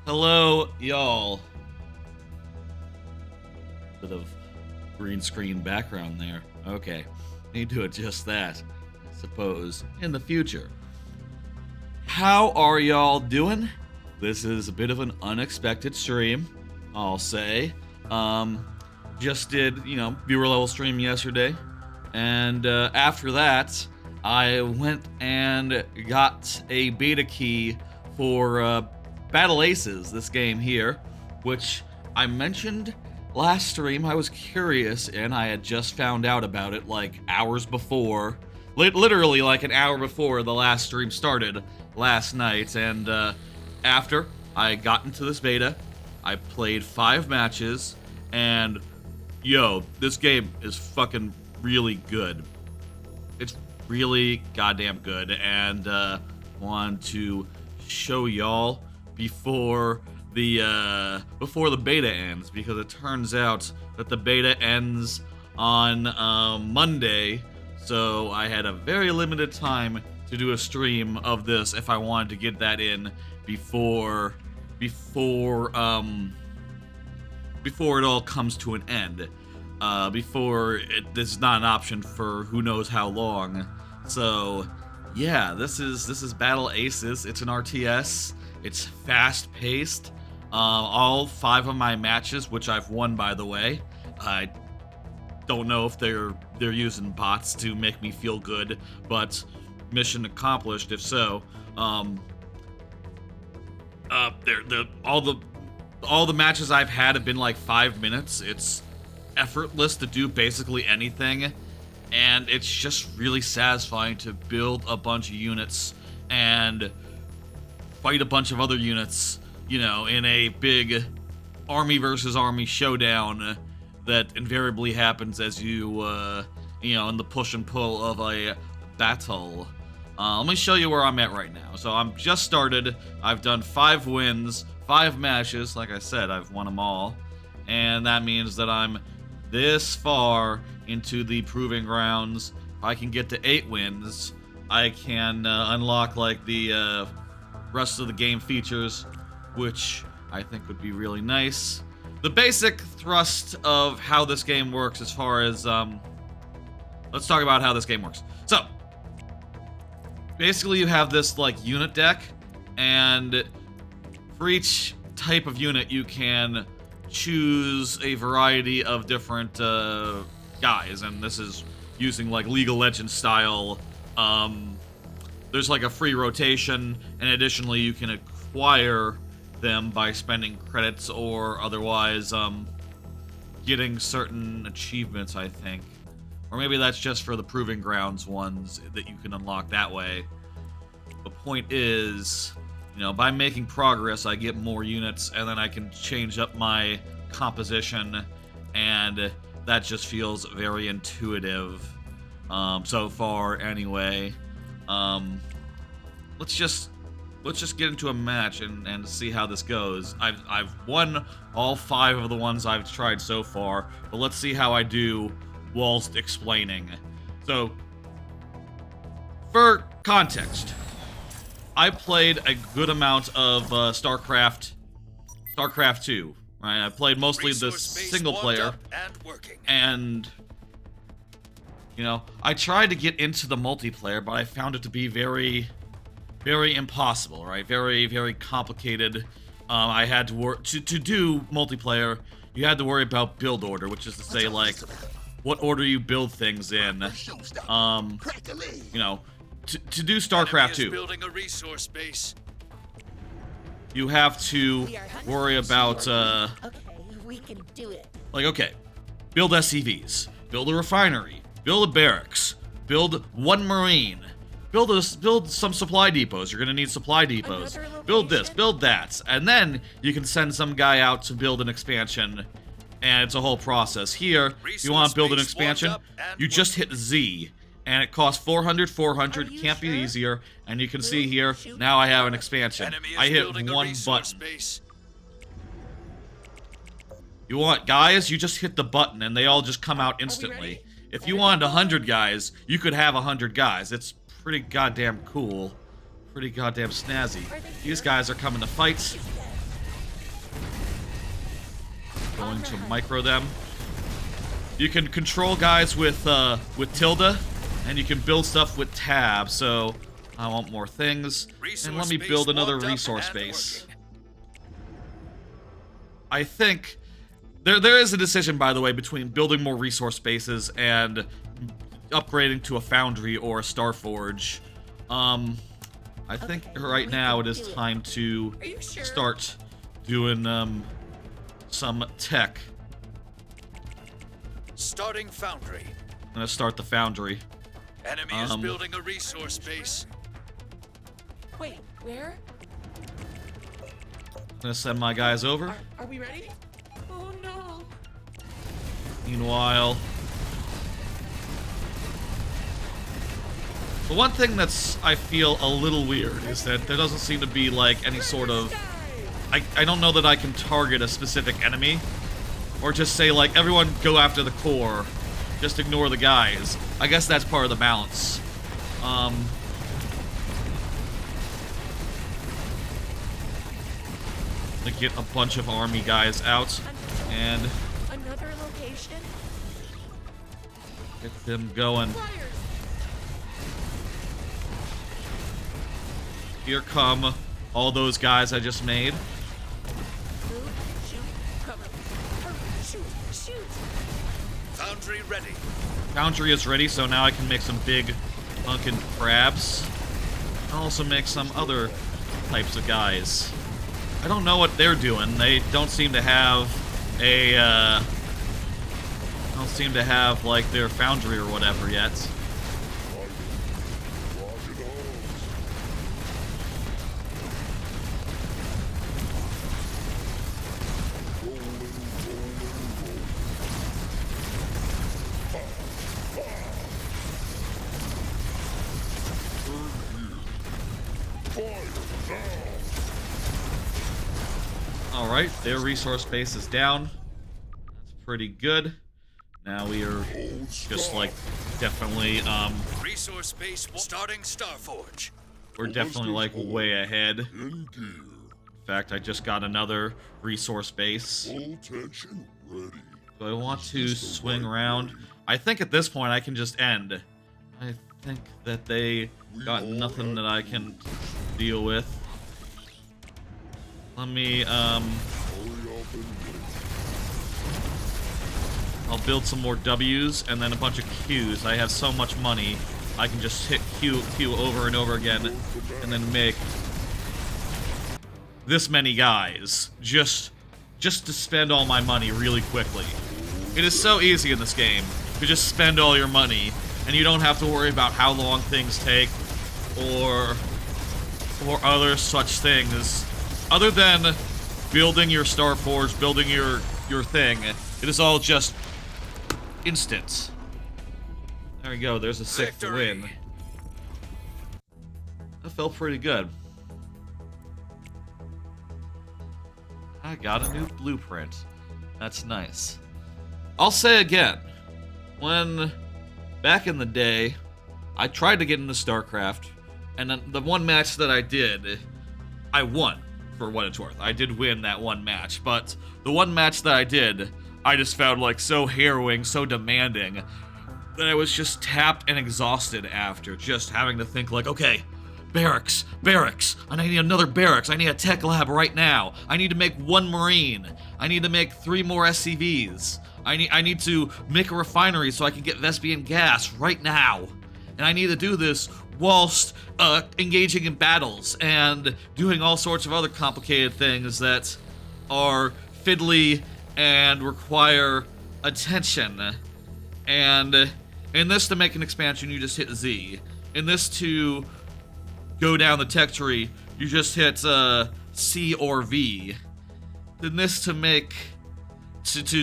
Hello, y'all. Bit of green screen background there. Okay, need to adjust that, I suppose, in the future. How are y'all doing? This is a bit of an unexpected stream, I'll say. Just did, viewer level stream yesterday, and after that, I went and got a beta key for Battle Aces, this game here, which I mentioned last stream. I was curious, and I had just found out about it like hours before, literally like an hour before the last stream started last night, and after I got into this beta, I played 5 matches, and yo, this game is fucking really good. It's really goddamn good, and want to show y'all before the beta ends, because it turns out that the beta ends on Monday, so I had a very limited time to do a stream of this if I wanted to get that in before it all comes to an end. This is not an option for who knows how long. So yeah, this is Battle Aces. It's an RTS. It's fast paced. All 5 of my matches, which I've won by the way. I don't know if they're using bots to make me feel good, but mission accomplished if so. All the matches I've had have been like 5 minutes. It's effortless to do basically anything, and it's just really satisfying to build a bunch of units and fight a bunch of other units, in a big army versus army showdown that invariably happens as you, in the push and pull of a battle. Let me show you where I'm at right now. So I'm just started. I've done 5 wins, 5 matches. Like I said, I've won them all, and that means that I'm this far into the proving grounds. If I can get to 8 wins, I can unlock like the rest of the game features, which I think would be really nice. The basic thrust of how this game works as far as let's talk about how this game works. So basically you have this like unit deck, and for each type of unit you can choose a variety of different guys, and this is using like League of Legends style. There's like a free rotation, and additionally you can acquire them by spending credits or otherwise getting certain achievements, I think. Or maybe that's just for the Proving Grounds ones that you can unlock that way. The point is, by making progress, I get more units, and then I can change up my composition, and that just feels very intuitive so far anyway. Let's just get into a match and see how this goes. I've won all 5 of the ones I've tried so far, but let's see how I do whilst explaining. So, for context, I played a good amount of StarCraft II. Right? I played mostly the single player, and I tried to get into the multiplayer, but I found it to be very, very impossible. Right? Very, very complicated. I had to work to do multiplayer. You had to worry about build order, which is to say, like, what order you build things in. To do StarCraft II, building a resource base. you have to worry about we can do it. okay, build SCVs, build a refinery, build a barracks, build 1 marine, build some supply depots. You're gonna need supply depots. Build this, build that, and then you can send some guy out to build an expansion, and it's a whole process. Here, if you want to build an expansion, you just hit Z, and it costs 400, can't be easier, and you can see here, now I have an expansion. I hit 1 button. You want guys, you just hit the button, and they all just come out instantly. If you wanted 100 guys, you could have 100 guys. It's pretty goddamn cool. Pretty goddamn snazzy. These guys are coming to fight. Going to micro them. You can control guys with tilde, and you can build stuff with tab. So I want more things, and let me build another resource base. I think there is a decision, by the way, between building more resource bases and upgrading to a foundry or a Starforge. I think right now it is time to start doing some tech. Starting foundry. I'm gonna start the foundry. Enemy is building a resource base. Wait, where? I'm gonna send my guys over. Are we ready? Oh no. Meanwhile, the one thing that's, I feel, a little weird is that there doesn't seem to be, like, any sort of... I don't know that I can target a specific enemy. Or just say, like, everyone go after the core. Just ignore the guys. I guess that's part of the balance. To get a bunch of army guys out. And... Another location? get them going. Here come all those guys I just made. Move, shoot, cover. Hurry, shoot. Foundry ready. Foundry is ready, so now I can make some big hunkin' crabs. I'll also make some other types of guys. I don't know what they're doing. They don't seem to have a, don't seem to have, like, their foundry or whatever yet. Alright, their resource base is down. That's pretty good. Now we are just, like, definitely, Resource base starting Starforge. we're definitely, like, way ahead. In fact, I just got another resource base. Do I want to swing around? I think at this point I can just end. I think that they got nothing that I can deal with. Let me, I'll build some more W's and then a bunch of Q's. I have so much money, I can just hit Q over and over again and then make this many guys just to spend all my money really quickly. It is so easy in this game to just spend all your money and you don't have to worry about how long things take or other such things. Other than building your Starforge, building your thing, it is all just instant. There we go, there's a 6th win. That felt pretty good. I got a new blueprint. That's nice. I'll say again, when back in the day, I tried to get into StarCraft, and then the one match that I did, I won. For what it's worth. I did win that one match, but the one match that I did, I just found, like, so harrowing, so demanding, that I was just tapped and exhausted after just having to think, like, okay, barracks, I need another barracks, I need a tech lab right now, I need to make 1 Marine, I need to make 3 more SCVs, I need to make a refinery so I can get Vespian gas right now, and I need to do this whilst engaging in battles and doing all sorts of other complicated things that are fiddly and require attention. And in this, to make an expansion, you just hit Z. In this, to go down the tech tree, you just hit C or V. In this, to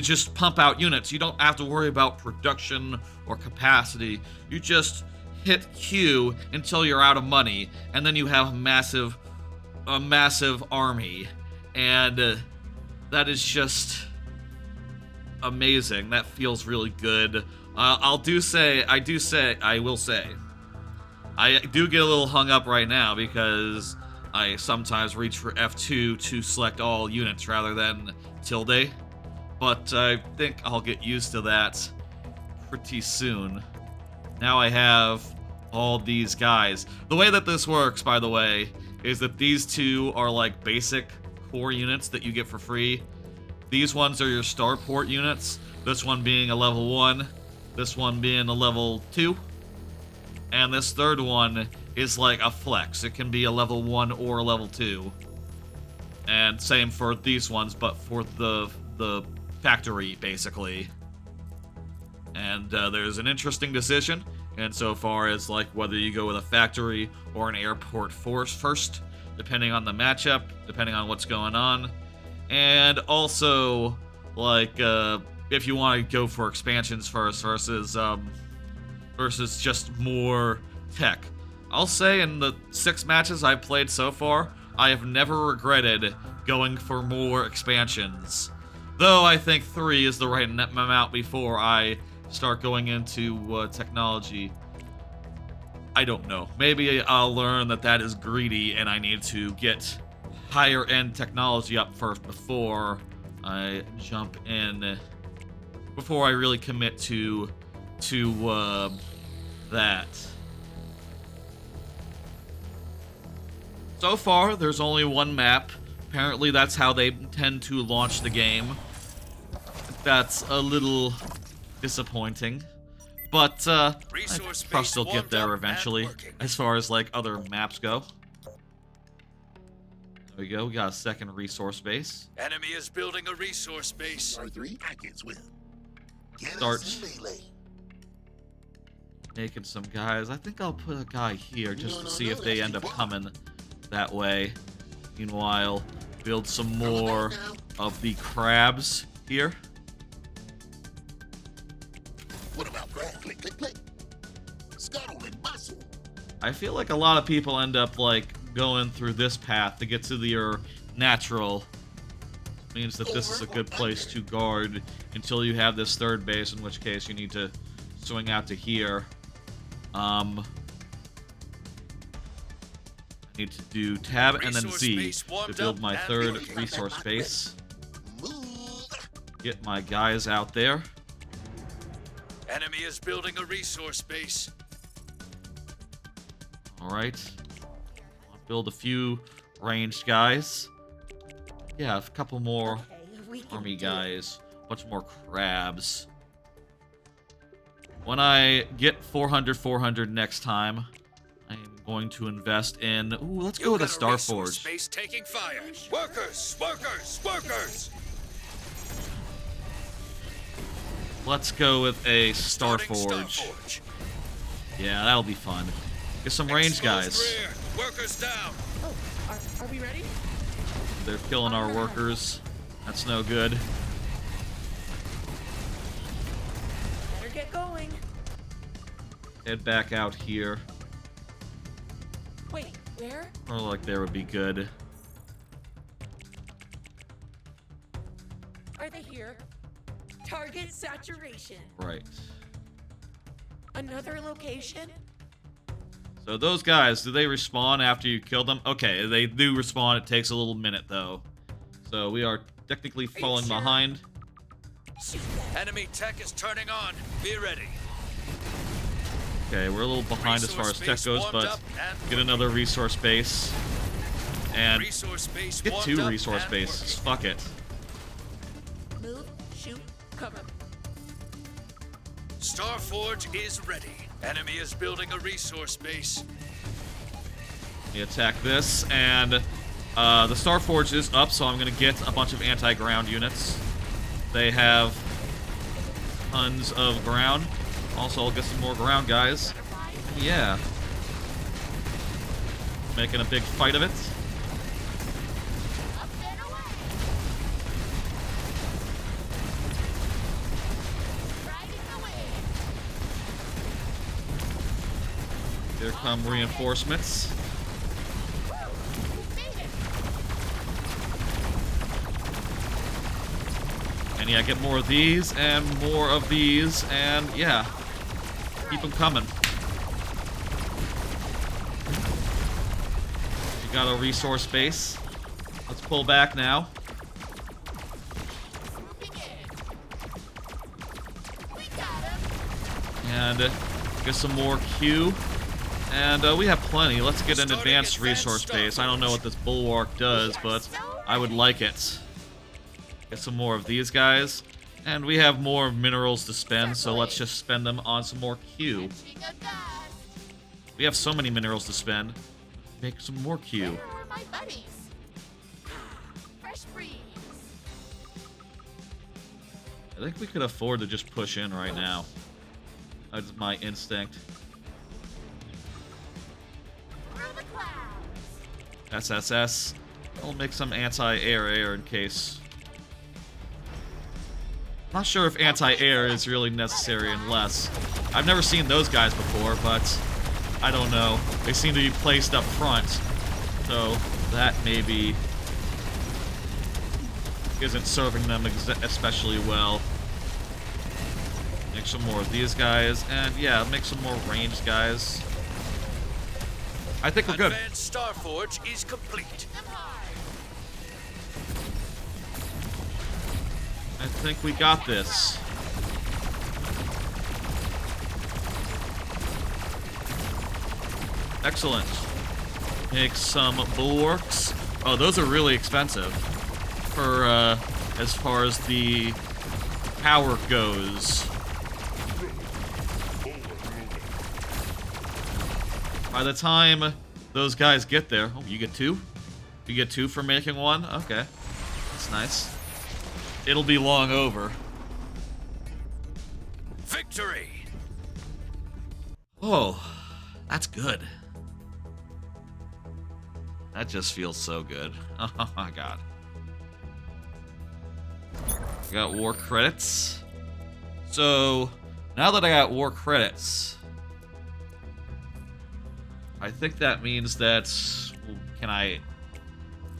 just pump out units, you don't have to worry about production or capacity. You just hit Q until you're out of money, and then you have a massive army, and that is just amazing. That feels really good. I will say, I do get a little hung up right now because I sometimes reach for F2 to select all units rather than tilde, but I think I'll get used to that pretty soon. Now I have all these guys. The way that this works, by the way, is that these two are like basic core units that you get for free. These ones are your starport units. This one being a level 1, this one being a level 2, and this third one is like a flex. It can be a level 1 or a level 2. And same for these ones, but for the factory, basically. And there's an interesting decision insofar as like whether you go with a factory or an airport force first, depending on the matchup, depending on what's going on. And also, like, if you want to go for expansions first versus just more tech. I'll say in the 6 matches I've played so far, I have never regretted going for more expansions. Though I think 3 is the right amount before I start going into technology. I don't know. Maybe I'll learn that that is greedy and I need to get higher end technology up first before I jump in, before I really commit to that. So far, there's only one map. Apparently, that's how they tend to launch the game. That's a little disappointing. But, I trust they'll get there eventually, as far as, like, other maps go. There we go, we got a second resource base. Enemy is building a resource base. Start making some guys. I think I'll put a guy here just to see if they end up coming that way. Meanwhile, build some more of the crabs here. What about crab? Click, click, click. Scuttle and bustle. I feel like a lot of people end up like going through this path to get to your natural. Means that this is a good place to guard until you have this third base, in which case you need to swing out to here. I need to do tab and then Z to build my third resource base. Get my guys out there. Enemy is building a resource base. Alright. I'll build a few ranged guys. Yeah, a couple more army guys. A bunch more crabs. When I get 400 next time, I'm going to invest in... Ooh, let's go with a Starforge. Space taking fire. Workers, workers, workers. Let's go with a Starforge. Yeah, that'll be fun. Get some ranged guys. Rear. Workers down. Oh, are we ready? They're killing our workers. That's no good. Better get going. Head back out here. Wait, where? Or like there would be good. Are they here? Target saturation. Right. Another location? So those guys, do they respawn after you kill them? Okay, they do respawn. It takes a little minute, though. So we are technically falling sure? behind. Enemy tech is turning on. Be ready. Okay, we're a little behind as far as tech goes, but get another resource base. And get 2 resource bases. Fuck it. Move, shoot, cover. Starforge is ready. Enemy is building a resource base. We attack this, and the Starforge is up, so I'm going to get a bunch of anti-ground units. They have tons of ground. Also, I'll get some more ground guys. Yeah. Making a big fight of it. Here come reinforcements. And yeah, get more of these and more of these, and yeah, keep them coming. We got a resource base. Let's pull back now. And get some more Q. And we have plenty. Let's get an advanced resource base. I don't know what this bulwark does, but I would like it. Get some more of these guys. And we have more minerals to spend, so let's just spend them on some more Q. We have so many minerals to spend. Make some more Q. I think we could afford to just push in right now. That's my instinct. SSS. I'll make some anti-air in case. Not sure if anti-air is really necessary unless... I've never seen those guys before, but I don't know. They seem to be placed up front, so that maybe isn't serving them especially well. Make some more of these guys, and yeah, make some more ranged guys. I think we're good. Advanced Starforge is complete. I think we got this. Excellent. Make some bulwarks. Oh, those are really expensive for as far as the power goes. By the time those guys get there... Oh, you get two? You get two for making one? Okay. That's nice. It'll be long over. Victory! Oh, that's good. That just feels so good. Oh my god. Got war credits. So, now that I got war credits... I think that means that... Can I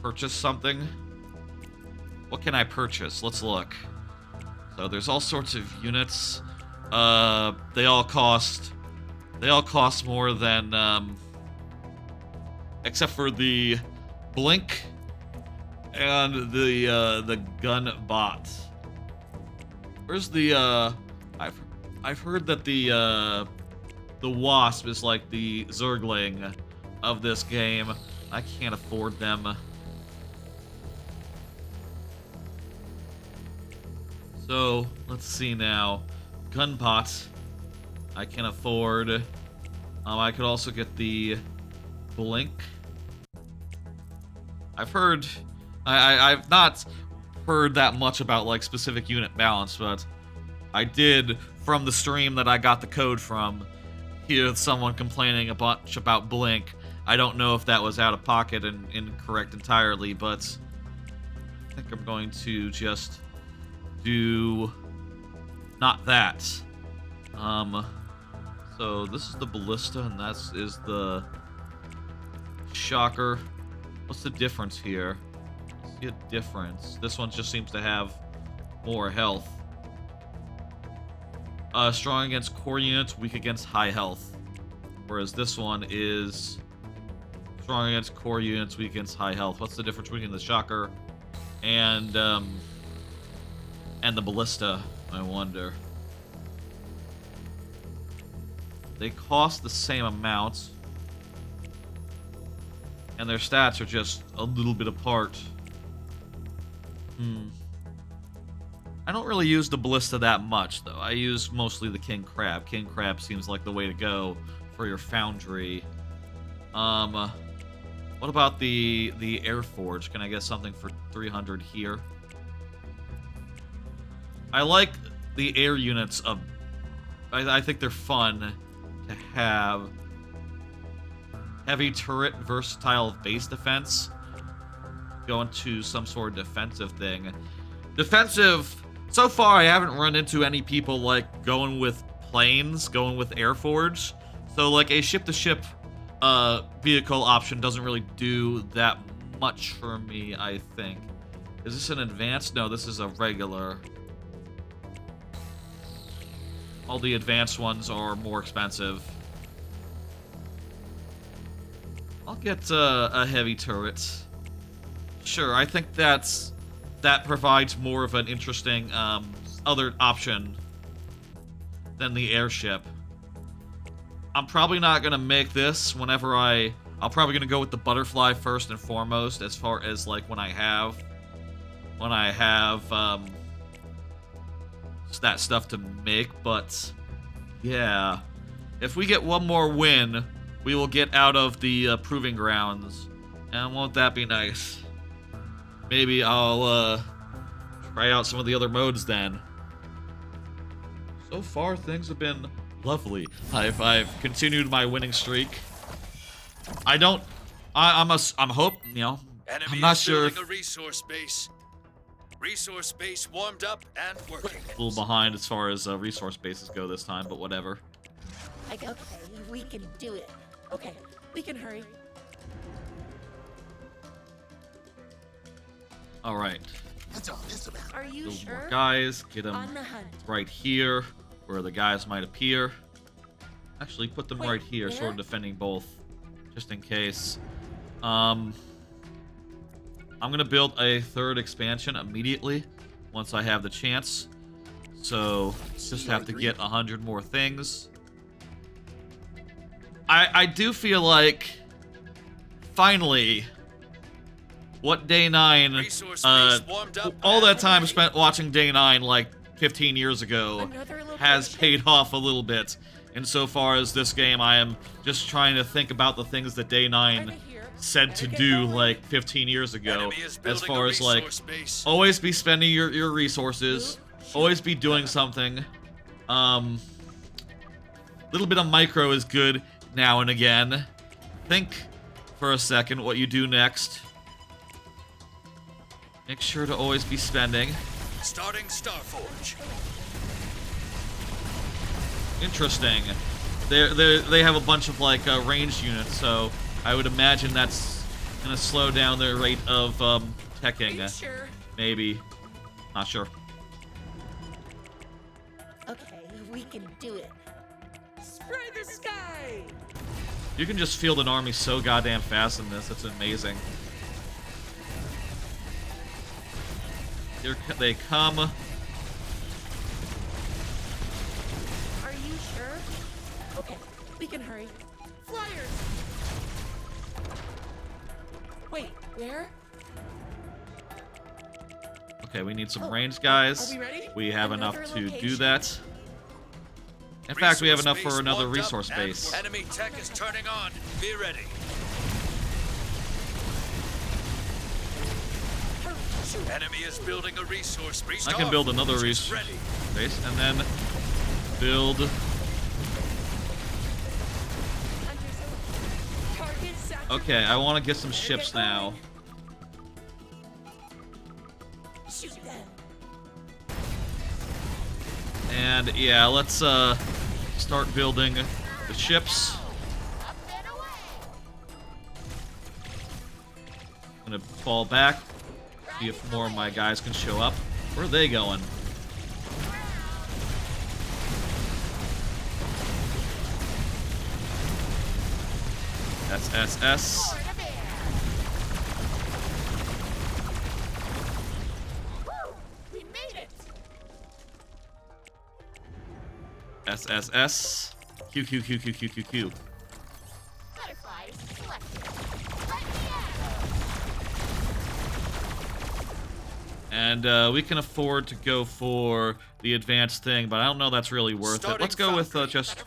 purchase something? What can I purchase? Let's look. So there's all sorts of units. They all cost more than except for the blink and the gun bot. Where's the I've heard that the Wasp is like the Zergling of this game. I can't afford them. So, let's see now. Gunpot, I can afford. I could also get the Blink. I've heard... I've not heard that much about, like, specific unit balance, but I did, from the stream that I got the code from, hear someone complaining a bunch about Blink. I don't know if that was out of pocket and incorrect entirely, but I think I'm going to just do not that. So this is the ballista and that is the shocker. What's the difference here? I see a difference. This one just seems to have more health. Strong against core units, weak against high health. Whereas this one is strong against core units, weak against high health. What's the difference between the shocker and the ballista, I wonder? They cost the same amount, and their stats are just a little bit apart. I don't really use the ballista that much, though. I use mostly the King Crab. King Crab seems like the way to go for your foundry. What about the Air Forge? Can I get something for 300 here? I like the air units of... I think they're fun to have. Heavy turret, versatile base defense. Go into some sort of defensive thing. Defensive... So far, I haven't run into any people, like, going with planes, going with Air Forge. So, like, a ship-to-ship vehicle option doesn't really do that much for me, I think. Is this an advanced? No, this is a regular. All the advanced ones are more expensive. I'll get a heavy turret. Sure, I think that provides more of an interesting other option than the airship. I'm probably not gonna make this whenever I'm probably gonna go with the butterfly first and foremost, as far as like when I have that stuff to make. But yeah, if we get one more win, we will get out of the proving grounds, and won't that be nice? Maybe I'll try out some of the other modes then. So far, things have been lovely. I've continued my winning streak. I'm Enemy not is sure building a resource base. Resource base warmed up and working. a little behind as far as resource bases go this time, but whatever. Okay, we can do it. Okay, we can hurry. All right, What's all this about? Are you little more sure? guys. Get them On the hunt. right here, where the guys might appear. Actually, put them Wait, right here, where? sort of defending both, just in case. I'm gonna build a third expansion immediately once I have the chance. So just have to get 100 more things. I do feel like finally what Day 9 Resource base warmed up all and that time working. spent watching Day 9 like 15 years ago Another location. has paid off a little bit. Insofar as this game, I am just trying to think about the things that Day 9 Right here. said to Better get do going. like 15 years ago. Enemy is As building far a as like resource base. always be spending your resources, always be doing something. Little bit of micro is good now and again. Think for a second what you do next. Make sure to always be spending. Starting Starforge. Interesting. They have a bunch of like ranged units, so I would imagine that's gonna slow down their rate of Are teching. you sure? Maybe. Not sure. Okay, we can do it. Spray the sky! You can just field an army so goddamn fast in this. It's amazing. Here they come. Are you sure? Okay, we can hurry. Flyers! Wait, where? Okay, we need some Oh, ranged are guys. we ready? We have Another enough to do location? that. In fact, we have Resource enough for base another warmed up resource and base. Enemy tech is turning on. Be ready. Hurry, shoot! Enemy is building a resource base. I can build another Starforge is resource ready. base and then build. Hunters, target saturated. Okay, I want to get some Better ships get now. going. Shoot them. And yeah, let's start building the ships. I'm gonna fall back, see if more of my guys can show up. Where are they going? SSS. We made it! SSS. QQQQQQQ. Butterflies selected. And we can afford to go for the advanced thing, but I don't know that's really worth it. Starting Let's go with foundry. just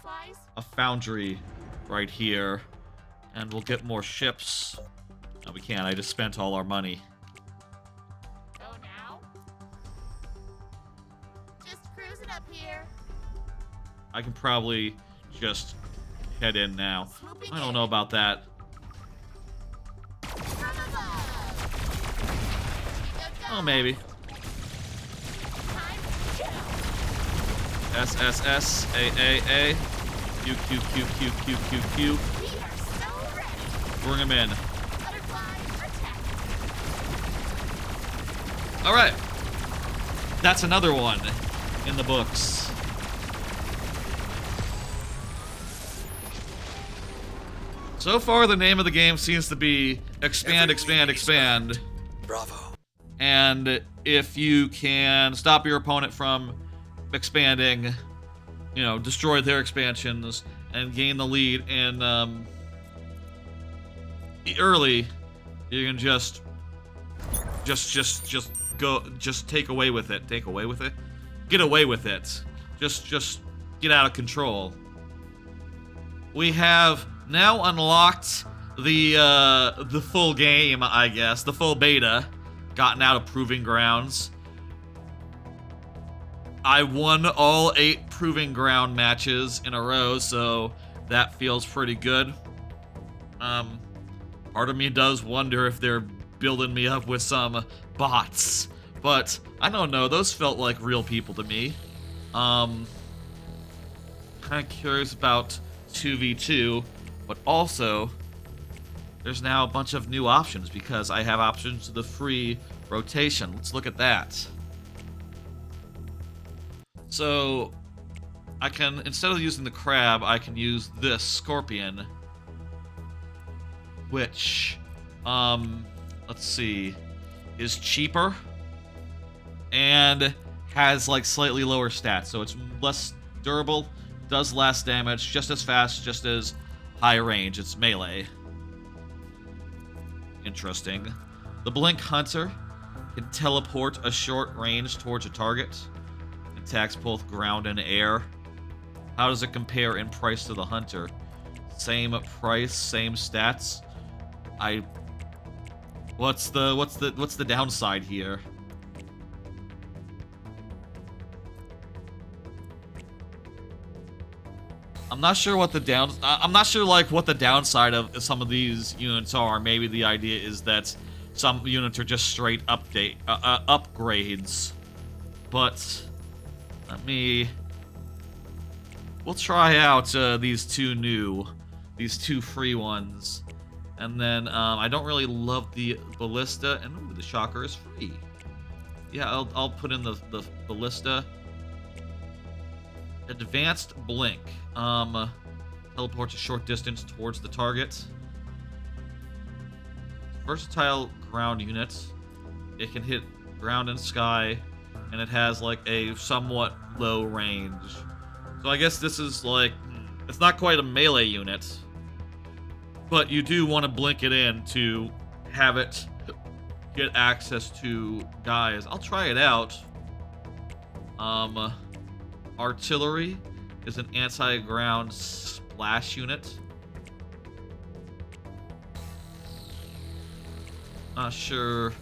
a foundry right here, and we'll get more ships. No, we can't. I just spent all our money. Go now. Just cruising up here. I can probably just head in now. Swooping I don't in. know about that. From above. Go, go. Oh, maybe. Time to get out. SSS, AAA, QQQQQQQ. We are so ready. Bring them in. Butterfly attack. All right. That's another one in the books. So far, the name of the game seems to be Expand, Every Expand, week is Expand. Bravo. And if you can stop your opponent from expanding, you know, destroy their expansions, and gain the lead, and early, you can just take away with it. Take away with it? Get away with it. Just get out of control. We have now unlocked the full game, I guess, the full beta, gotten out of Proving Grounds. I won all 8 Proving Ground matches in a row, so that feels pretty good. Part of me does wonder if they're building me up with some bots, but I don't know, those felt like real people to me. Kind of curious about 2v2, but also there's now a bunch of new options because I have options to the free rotation. Let's look at that. So I can, instead of using the crab, I can use this scorpion, which let's see, is cheaper and has like slightly lower stats, so it's less durable, does less damage, just as fast, just as high range. It's melee. Interesting. The Blink Hunter can teleport a short range towards a target. Attacks both ground and air. How does it compare in price to the Hunter? Same price, same stats. What's the downside here? I'm not sure what the I'm not sure like what the downside of some of these units are. Maybe the idea is that some units are just straight upgrades. But we'll try out these two free ones, and then I don't really love the ballista, and ooh, the shocker is free. Yeah, I'll put in the ballista. Advanced blink. Teleports a short distance towards the target. Versatile ground unit. It can hit ground and sky, and it has like a somewhat low range. So I guess this is like, it's not quite a melee unit, but you do want to blink it in to have it get access to guys. I'll try it out. Artillery is an anti-ground splash unit. Not sure.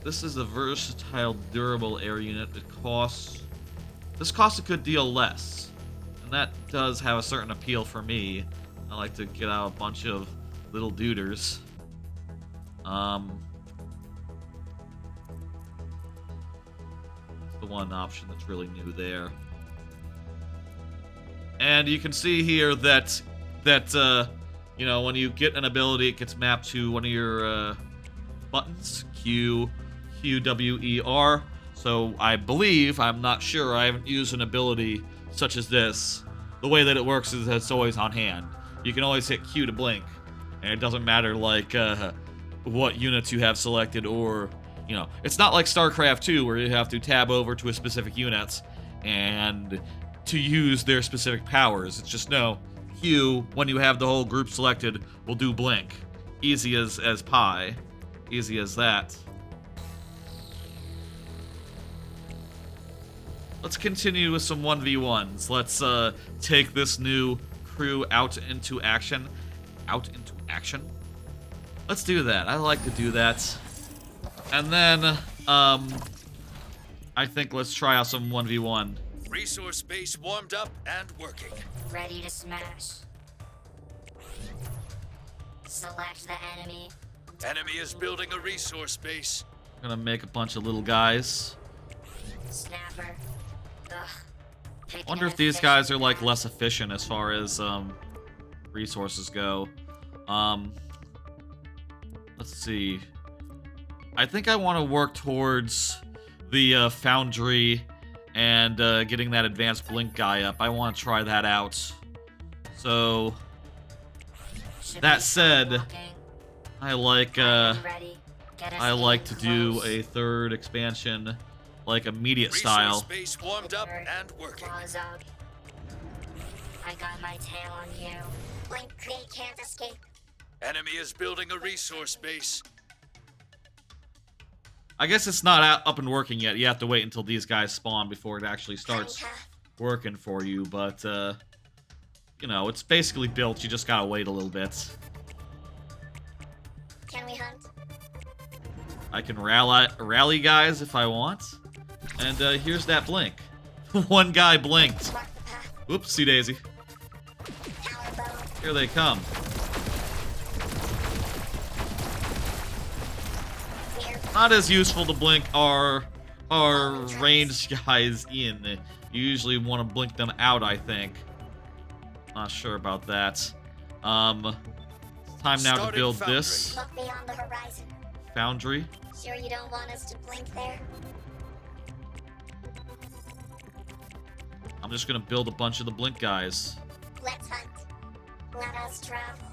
This is a versatile, durable air unit. This costs a good deal less, and that does have a certain appeal for me. I like to get out a bunch of little duders. The one option that's really new there. And you can see here that you know, when you get an ability, it gets mapped to one of your buttons, Q, W, E, R. So I believe, I'm not sure, I haven't used an ability such as this. The way that it works is that it's always on hand. You can always hit Q to blink, and it doesn't matter like what units you have selected, or you know, it's not like StarCraft II where you have to tab over to a specific unit and to use their specific powers. It's just no, Q, when you have the whole group selected, will do blink. Easy as pie. Easy as that. Let's continue with some 1v1s. Let's take this new crew out into action. Out into action? Let's do that. I like to do that. And then, I think let's try out some 1v1. Resource base warmed up and working. Ready to smash. Select the enemy. Enemy is building a resource base. Gonna make a bunch of little guys. Snapper. Ugh. Wonder if these guys are like less efficient as far as resources go. Let's see. I think I want to work towards the foundry and getting that advanced blink guy up. I want to try that out. So that said, I like to do a third expansion, like immediate style. Resource base warmed up and working. I got my tail on you. Blink, they can't escape. Enemy is building a resource base. I guess it's not up and working yet. You have to wait until these guys spawn before it actually starts working for you. But, you know, it's basically built. You just gotta wait a little bit. Can we hunt? I can rally guys if I want. And here's that blink. One guy blinked. Mark the path. Whoopsie daisy. Power bow. Here they come. Clear. Not as useful to blink our ranged guys in. You usually want to blink them out, I think. Not sure about that. It's time now to Starting build foundry. this Look beyond the horizon. foundry. Sure you don't want us to blink there? I'm just gonna build a bunch of the blink guys. Let's hunt. Let us travel.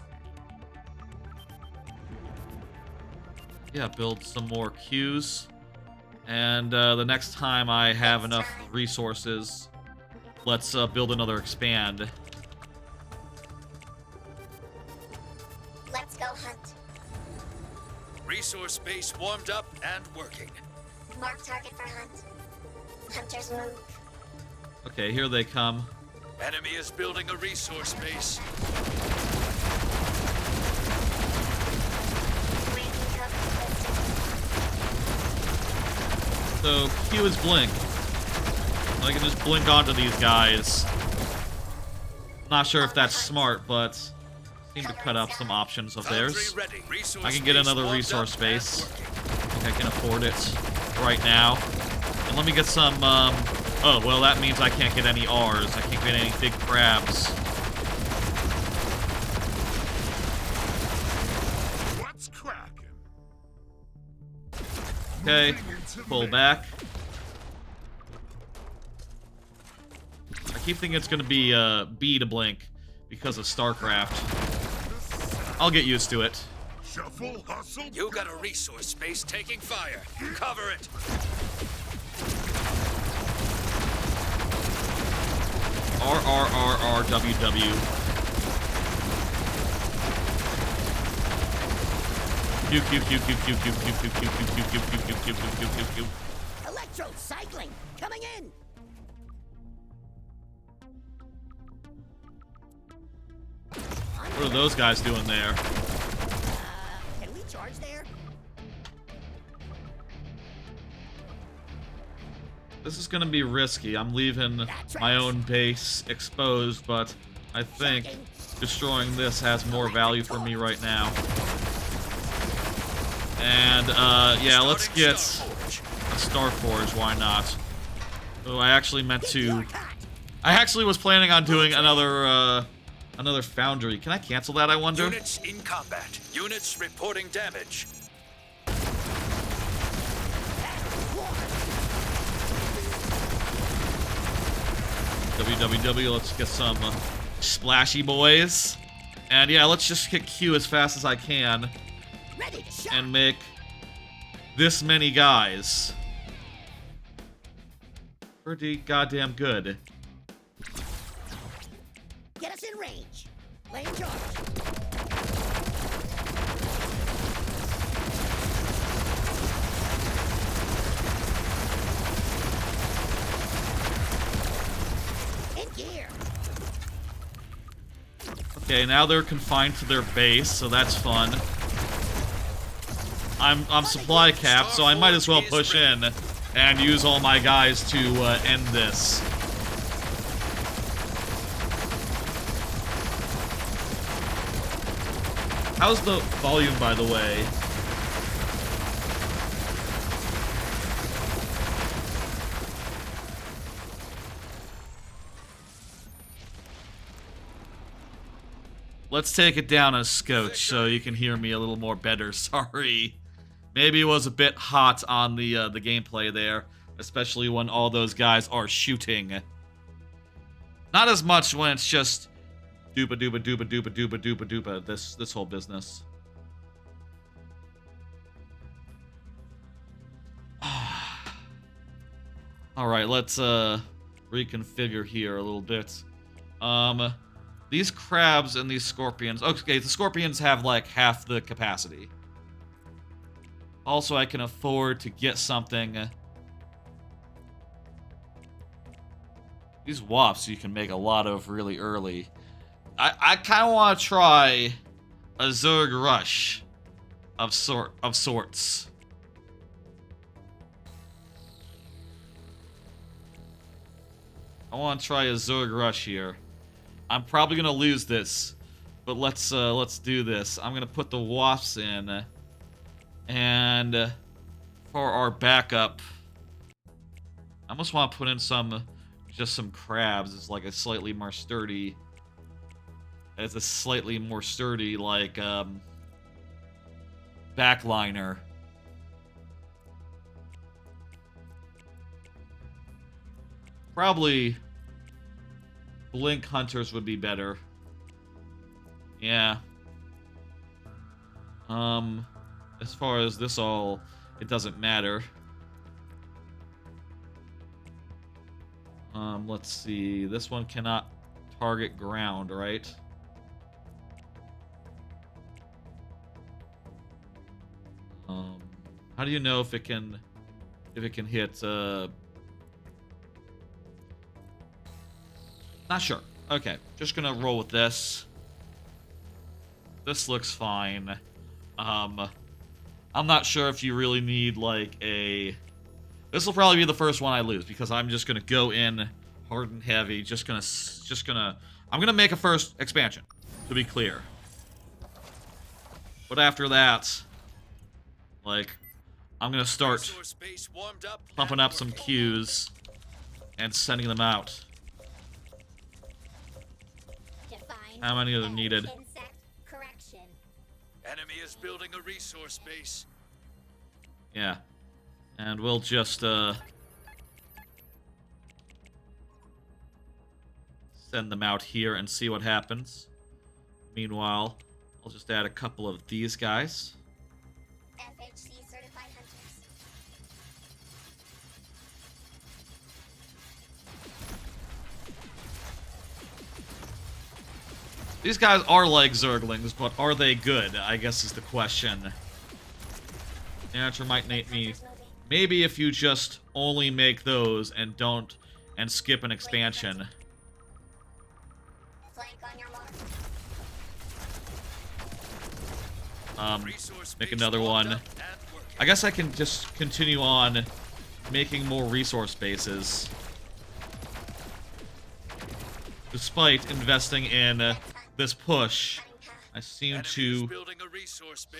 Yeah, build some more queues. And the next time I have enough resources, let's build another expand. Let's go hunt. Resource base warmed up and working. Mark target for hunt. Hunters move. Okay, here they come. Enemy is building a resource base. Ranking cover distance. So, Q is blink. I can just blink onto these guys. Not sure if that's smart, but seem to cut up some options of theirs. Foundry ready. Resource I can get base another warmed resource up base. and working. I think I can afford it right now. And let me get some, oh, well, that means I can't get any R's. I can't get any big crabs. What's cracking? Okay, Moving into pull mid. back. I keep thinking it's gonna be, B to blink because of StarCraft. I'll get used to it. Shuffle, hustle. You got a resource base taking fire. Cover it. RRRRWW. Q Q Q Q Q Q Q Q Q Q Q Q Q Q Q Q Q. Electro cycling coming in. What are those guys doing there? Can we charge there? This is gonna be risky. I'm leaving my own base exposed, but I think destroying this has more value for me right now. And, yeah, let's get a Starforge, why not? Oh, I actually meant to... I actually was planning on doing another foundry. Can I cancel that, I wonder? Units in combat. Units reporting damage. www, let's get some splashy boys. And yeah, let's just hit Q as fast as I can Ready to shot. and make this many guys. Pretty goddamn good. Get us in range. Laying charge. In gear. Okay, now they're confined to their base, so that's fun. I'm supply capped, so I might as well push in and use all my guys to end this. How's the volume, by the way? Let's take it down a scotch so you can hear me a little more better. Sorry. Maybe it was a bit hot on the gameplay there, especially when all those guys are shooting. Not as much when it's just doopa doopa doopa doopa doopa doopa doopa, this whole business. Alright, let's reconfigure here a little bit. These crabs and these scorpions... Okay, the scorpions have, like, half the capacity. Also, I can afford to get something... These wasps you can make a lot of really early. I kind of want to try a Zerg Rush of sorts. I want to try a Zerg Rush here. I'm probably gonna lose this, but let's do this. I'm gonna put the wasps in, and for our backup, I almost want to put in just some crabs. It's like a slightly more sturdy. It's a slightly more sturdy like backliner. Probably Blink Hunters would be better. Yeah. As far as this all, it doesn't matter. Let's see. This one cannot target ground, right? How do you know if it can hit not sure. Okay, just gonna roll with this. This looks fine. I'm not sure if you really need like a... This will probably be the first one I lose because I'm just gonna go in hard and heavy. I'm gonna make a first expansion, to be clear. But after that, like, I'm gonna start pumping up some queues and sending them out. How many are needed? Enemy is building a resource base. Yeah. And we'll just, send them out here and see what happens. Meanwhile, I'll just add a couple of these guys. FHC certified hunters. These guys are like Zerglings, but are they good? I guess is the question. The answer might make me... Maybe if you just only make those and skip an expansion. Flank on your mark. Make another one. I guess I can just continue on making more resource bases. Despite investing in this push, I seem to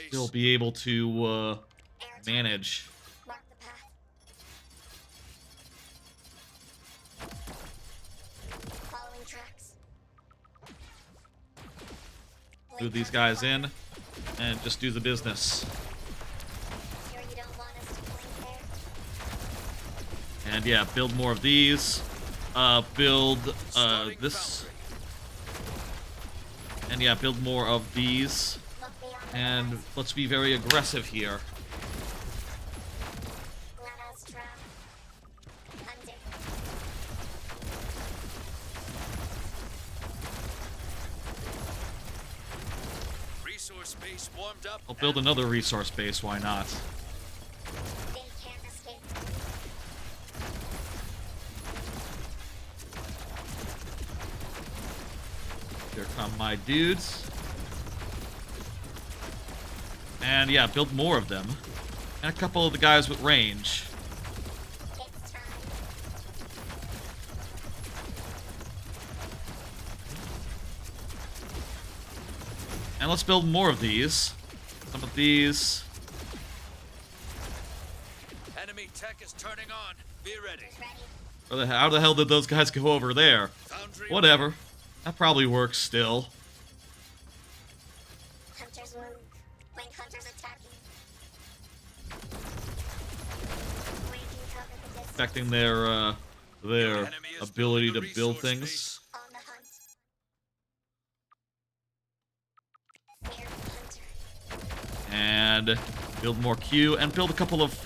still be able to manage. Mark the path. Following tracks. Move these guys in and just do the business. Sure you don't want us to blink there? And yeah, build more of these. Build this. And yeah, build more of these. Look beyond the And horizon. let's be very aggressive here. Let us try. Hunting. Resource base warmed up. I'll build another resource base, why not? They can't escape. Here come my dudes. And yeah, build more of them. And a couple of the guys with range. It's time. And let's build more of these. Some of these. Enemy tech is turning on. Be ready. Ready. How the hell did those guys go over there? Foundry. Whatever. That probably works still. Hunters move. Blink hunters attacking. Flanking cover the distance. Affecting their Enemy is ability to building a build resource things. base. On the hunt. Weird hunter. And build more Q and build a couple of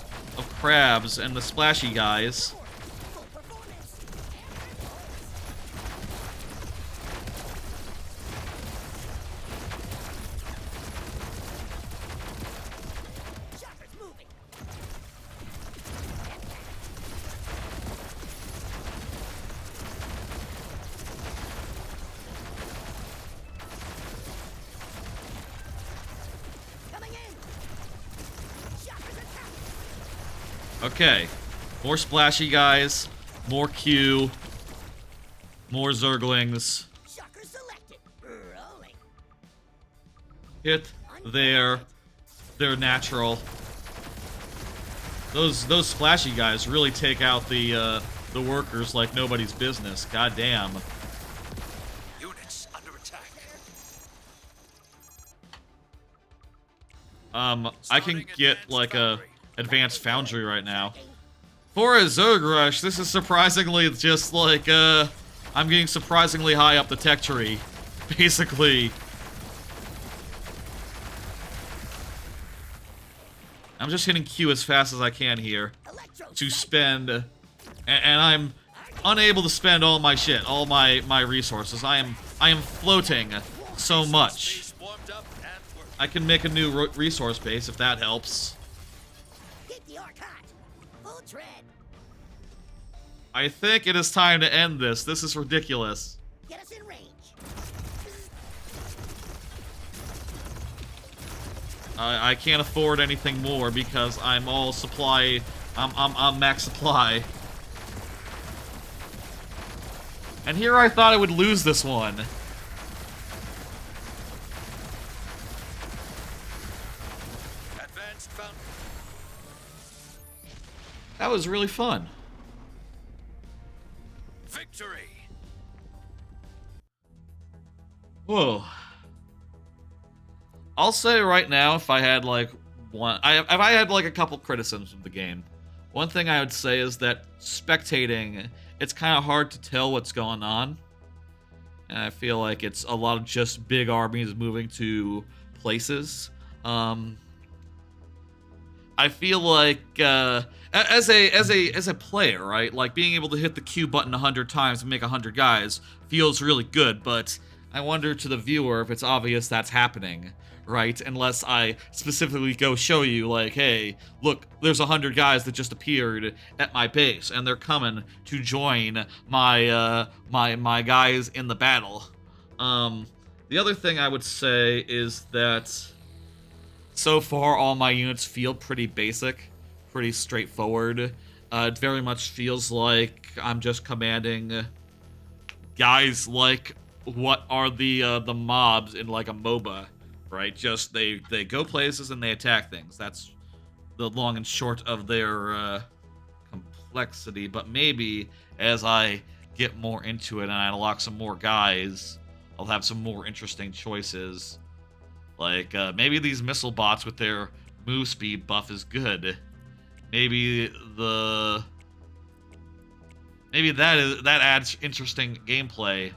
crabs and the splashy guys. Okay. More splashy guys. More Q. More Zerglings. Shocker selected. Rolling. Hit there. They're natural. Those splashy guys really take out the workers like nobody's business. God damn. Units under attack. I can get like a advanced foundry right now. For a Zerg rush, this is surprisingly just like I'm getting surprisingly high up the tech tree, basically. I'm just hitting Q as fast as I can here to spend, and I'm unable to spend all my shit, all my resources. I am floating so much. Base warmed up and working. I can make a new resource base if that helps. Hit the arc hot. Full tread. I think it is time to end this. This is ridiculous. Get us in range. I can't afford anything more because I'm all supply. I'm max supply. And here I thought I would lose this one. Advanced found. That was really fun. Victory. Whoa. I'll say right now, if I had like if I had like a couple criticisms of the game, one thing I would say is that spectating, it's kind of hard to tell what's going on, and I feel like it's a lot of just big armies moving to places. I feel like as a player, right, like being able to hit the Q button 100 times and make 100 guys feels really good, but I wonder to the viewer if it's obvious that's happening. Right, unless I specifically go show you, like, hey, look, there's 100 guys that just appeared at my base, and they're coming to join my my guys in the battle. The other thing I would say is that so far all my units feel pretty basic, pretty straightforward. It very much feels like I'm just commanding guys like what are the mobs in like a MOBA. Right, just they go places and they attack things. That's the long and short of their complexity. But maybe as I get more into it and I unlock some more guys, I'll have some more interesting choices. Like maybe these missile bots with their move speed buff is good. Maybe that adds interesting gameplay.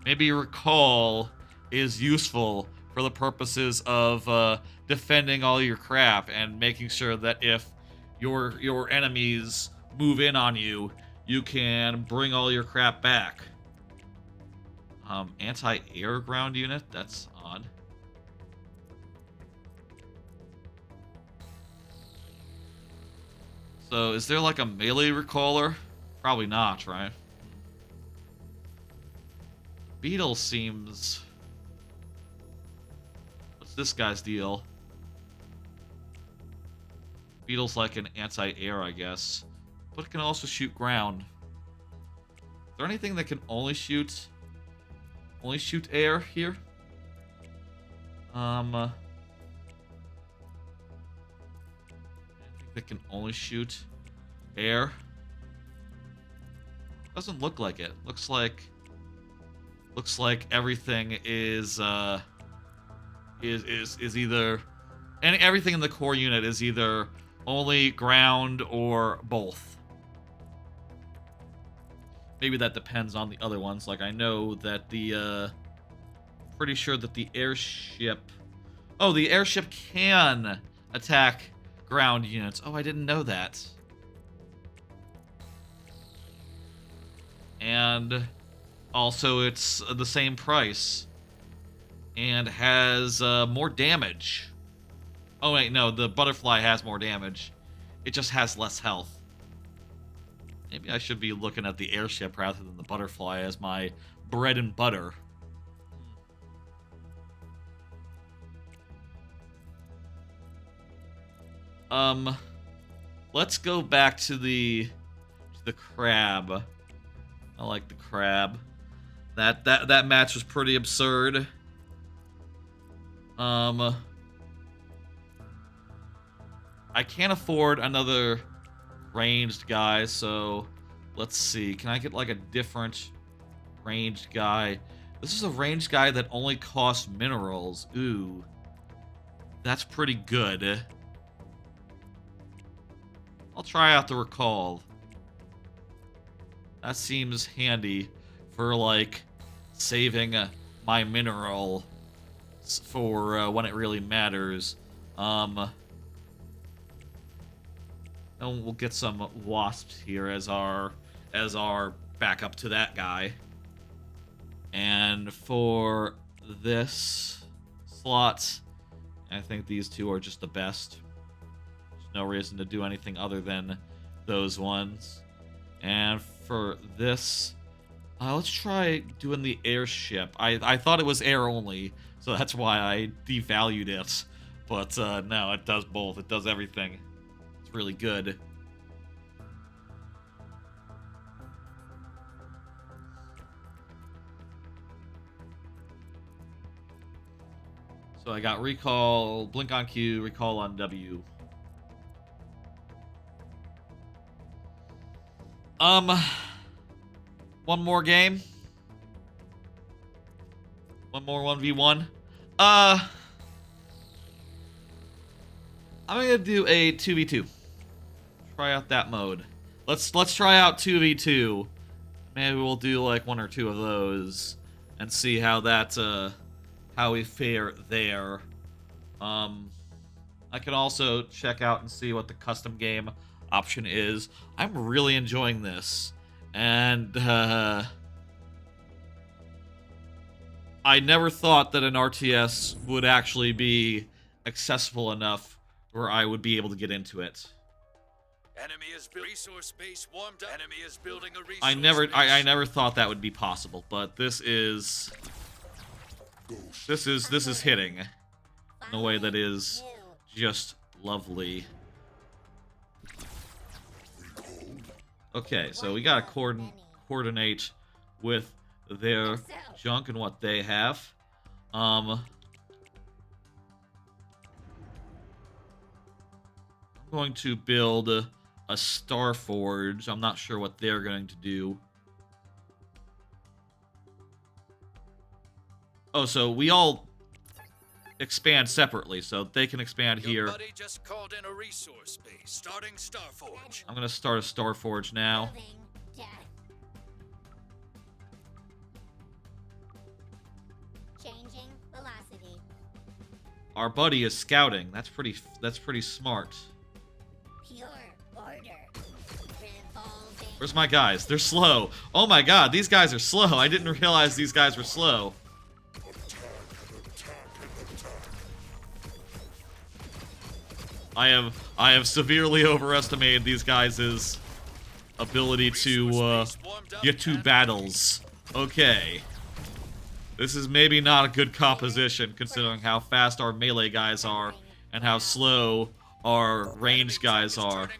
Maybe recall is useful for the purposes of defending all your crap and making sure that if your enemies move in on you, you can bring all your crap back. Anti-air ground unit? That's odd. So, is there like a melee recaller? Probably not, right? Beetle seems... this guy's deal? Beetle's like an anti-air, I guess, but it can also shoot ground. Is there anything that can only shoot air here? Anything that can only shoot air? Doesn't look like it. Looks like everything is either, and everything in the core unit is either only ground or both. Maybe that depends on the other ones. Like I know that pretty sure that the airship can attack ground units. Oh, I didn't know that. And also it's the same price. And has more damage. Oh wait, no, the butterfly has more damage. It just has less health. Maybe I should be looking at the airship rather than the butterfly as my bread and butter. let's go back to the crab. I like the crab. That match was pretty absurd. I can't afford another ranged guy, so let's see. Can I get like a different ranged guy? This is a ranged guy that only costs minerals. Ooh. That's pretty good. I'll try out the recall. That seems handy for, like, saving my mineral for when it really matters. And we'll get some wasps here as our backup to that guy. And for this slot, I think these two are just the best. There's no reason to do anything other than those ones. And for this, let's try doing the airship. I thought it was air only, so that's why I devalued it. But no, it does both. It does everything. It's really good. So I got recall, blink on Q, recall on W. One more game. One more 1v1. I'm gonna do a 2v2. Try out that mode. Let's try out 2v2. Maybe we'll do like one or two of those and see how that how we fare there. I can also check out and see what the custom game option is. I'm really enjoying this, and I never thought that an RTS would actually be accessible enough where I would be able to get into it. Enemy is resource base warmed up. Enemy is building a resource I never thought that would be possible, but this is hitting in a way that is just lovely. Okay, so we gotta coordinate with their junk and what they have. I'm going to build a Star Forge. I'm not sure what they're going to do. Oh, so we all expand separately, so they can expand here. Your buddy just called in a resource base, starting Starforge. I'm gonna start a Star Forge now. Changing velocity. Our buddy is scouting. That's pretty smart. Pure order. Revolving. Where's my guys? They're slow. Oh my god, these guys are slow. I didn't realize these guys were slow. I have severely overestimated these guys' ability to get to battles. Okay. This is maybe not a good composition considering how fast our melee guys are and how slow our ranged guys are.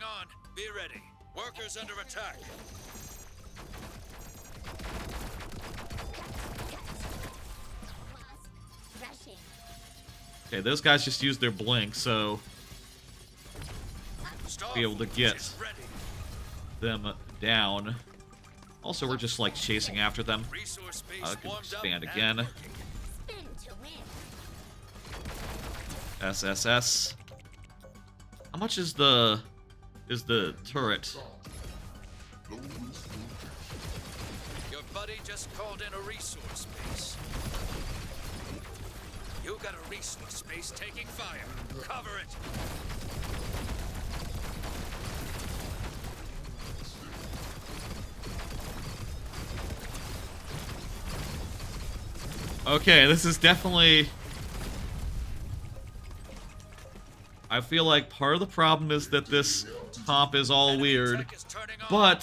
Be ready. Workers under attack. Rushing. Okay, those guys just use their blink, so be able to get them down. Also, we're just like chasing after them. I can expand again. Spin to win. SSS. How much is the turret? Your buddy just called in a resource base. You got a resource base taking fire. Cover it. Okay, this is definitely... I feel like part of the problem is that this comp is all weird, but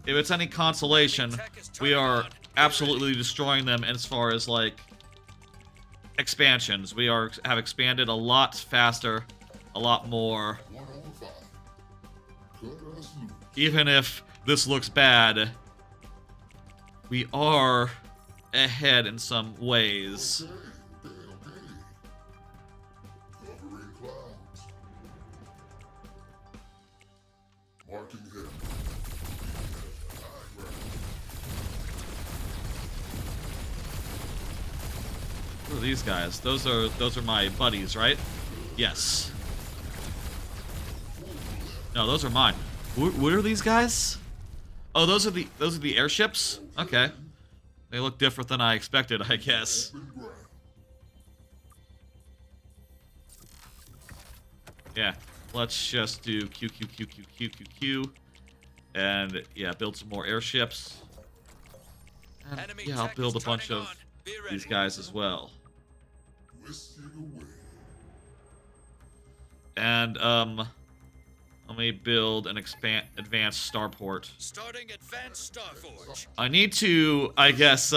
if it's any consolation, we are absolutely destroying them as far as, like, expansions. We have expanded a lot faster, a lot more. even if this looks bad, we are ahead in some ways. Covering clouds. Marking heaven. Who are these guys? Those are my buddies, right? Yes. No, those are mine. What are these guys? Oh, those are the airships? Okay. They look different than I expected, I guess. Yeah. Let's just do Q, Q, Q, Q, Q, Q, Q. And, yeah, build some more airships. And, yeah, I'll build a bunch of these guys as well. And, let me build an advanced starport. Starting advanced Starforge. I need to, I guess,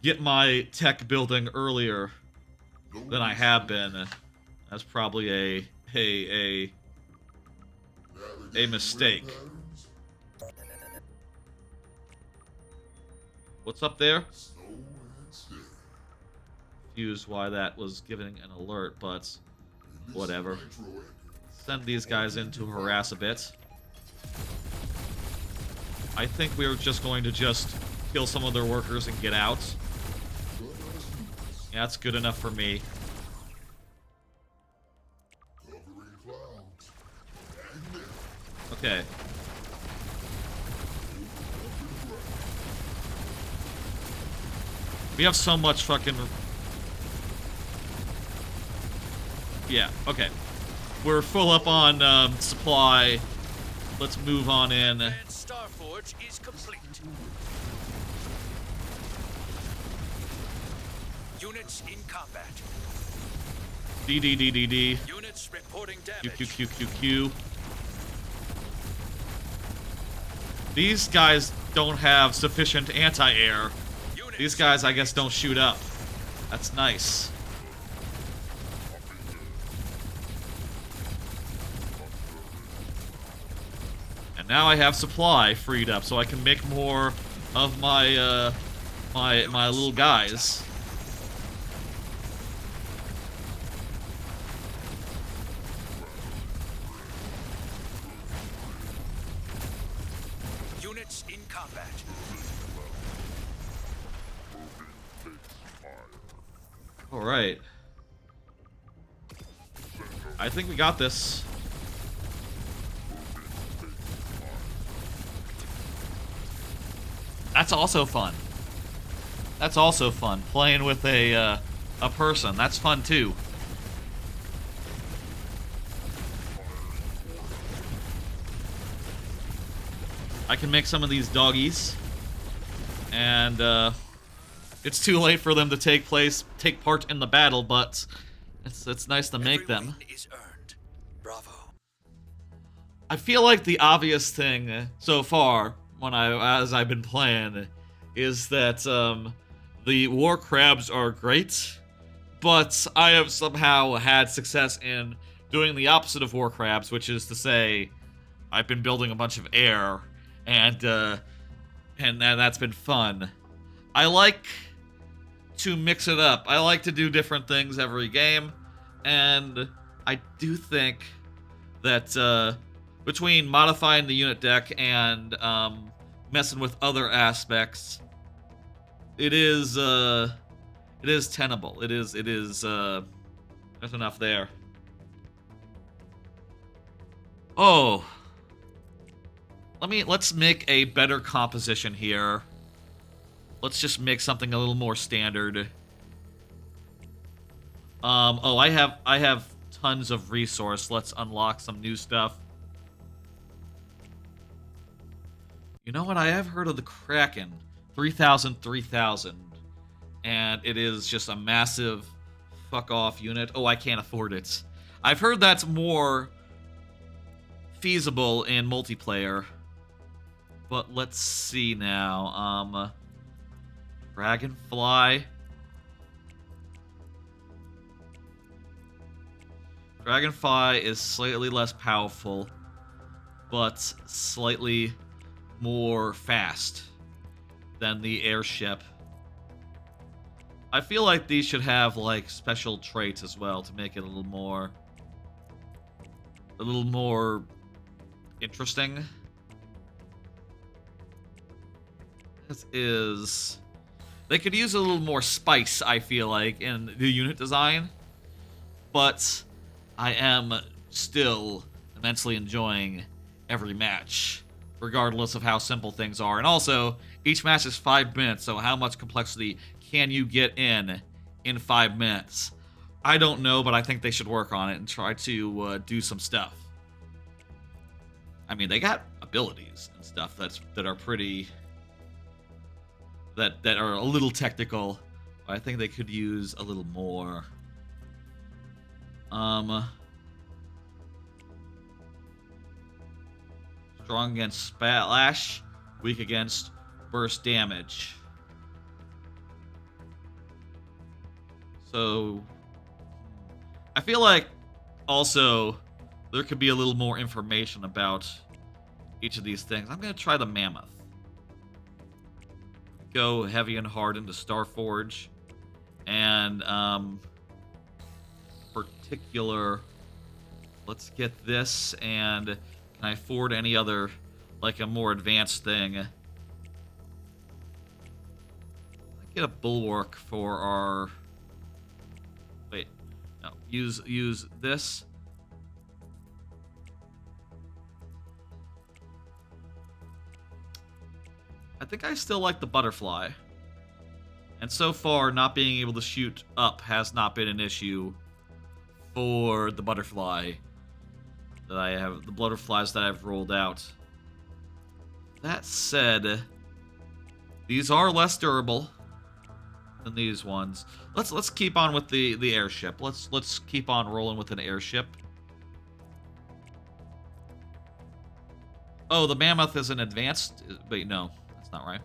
get my tech building earlier than I have been. That's probably a mistake. What's up there? Confused why that was giving an alert, but whatever. Send these guys in to harass a bit. I think we were just going to just kill some of their workers and get out. Yeah, that's good enough for me. Okay. We have so much fucking... Yeah, okay. We're full up on supply. Let's move on in. Advanced Starforge is complete. Units in combat. D. Units reporting Q, damage. Q, Q, Q, Q. These guys don't have sufficient anti-air. These guys, I guess, don't shoot up. That's nice. And now I have supply freed up, so I can make more of my my little guys. Units in combat. All right. I think we got this. That's also fun. That's also fun. Playing with a person. That's fun too. I can make some of these doggies, and it's too late for them to take part in the battle, but it's nice to make Every them. win is earned. Bravo. I feel like the obvious thing so far, as I've been playing, is that the war crabs are great, but I have somehow had success in doing the opposite of war crabs, which is to say, I've been building a bunch of air, and that's been fun. I like to mix it up. I like to do different things every game, and I do think that between modifying the unit deck and messing with other aspects, it is tenable. It is there's enough there. Oh, let's make a better composition here. Let's just make something a little more standard. Oh, I have tons of resource. Let's unlock some new stuff. You know what? I have heard of the Kraken. 3,000, and it is just a massive fuck off unit. Oh, I can't afford it. I've heard that's more feasible in multiplayer. But let's see now. Dragonfly. Dragonfly is slightly less powerful. but slightly more fast than the airship. I feel like these should have like special traits as well to make it a little more interesting. This is, they could use a little more spice, I feel like, in the unit design, but I am still immensely enjoying every match, regardless of how simple things are. And also, each match is 5 minutes, so how much complexity can you get in 5 minutes? I don't know, but I think they should work on it and try to do some stuff. I mean, they got abilities and stuff that are pretty, that are a little technical, but I think they could use a little more. Strong against splash, weak against burst damage. So I feel like also there could be a little more information about each of these things. I'm gonna try the mammoth. Go heavy and hard into Starforge, and particular, let's get this, and can I afford any other, like a more advanced thing? I get a bulwark for our, wait, no, use this. I think I still like the butterfly. And so far, not being able to shoot up has not been an issue for the butterfly that I have, the butterflies that I've rolled out. That said, these are less durable than these ones. Let's keep on with the airship. Let's keep on rolling with an airship. Oh, the mammoth is an advanced. Wait, no. Not right.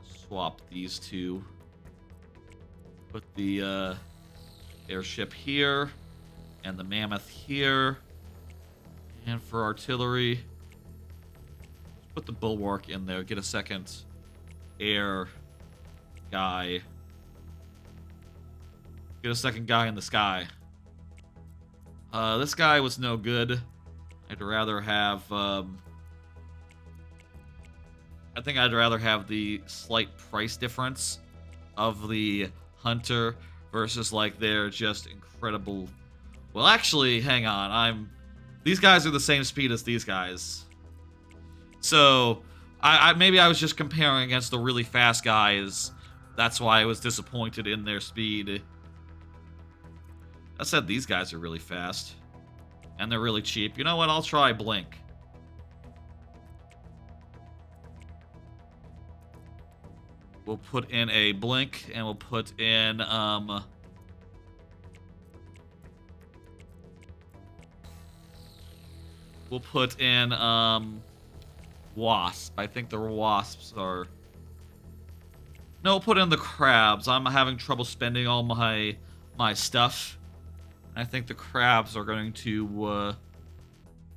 Swap these two. Put the airship here and the mammoth here. And for artillery, put the bulwark in there. Get a second air guy. Get a second guy in the sky. This guy was no good. I'd rather have, I think I'd rather have the slight price difference of the hunter versus like their just incredible. Well, actually, hang on. These guys are the same speed as these guys. So, maybe I was just comparing against the really fast guys. That's why I was disappointed in their speed. That said, these guys are really fast. And they're really cheap. You know what? I'll try Blink. We'll put in a Blink, and we'll put in, we'll put in, Wasp. I think the Wasps are... No, we'll put in the Crabs. I'm having trouble spending all my stuff. I think the crabs are going to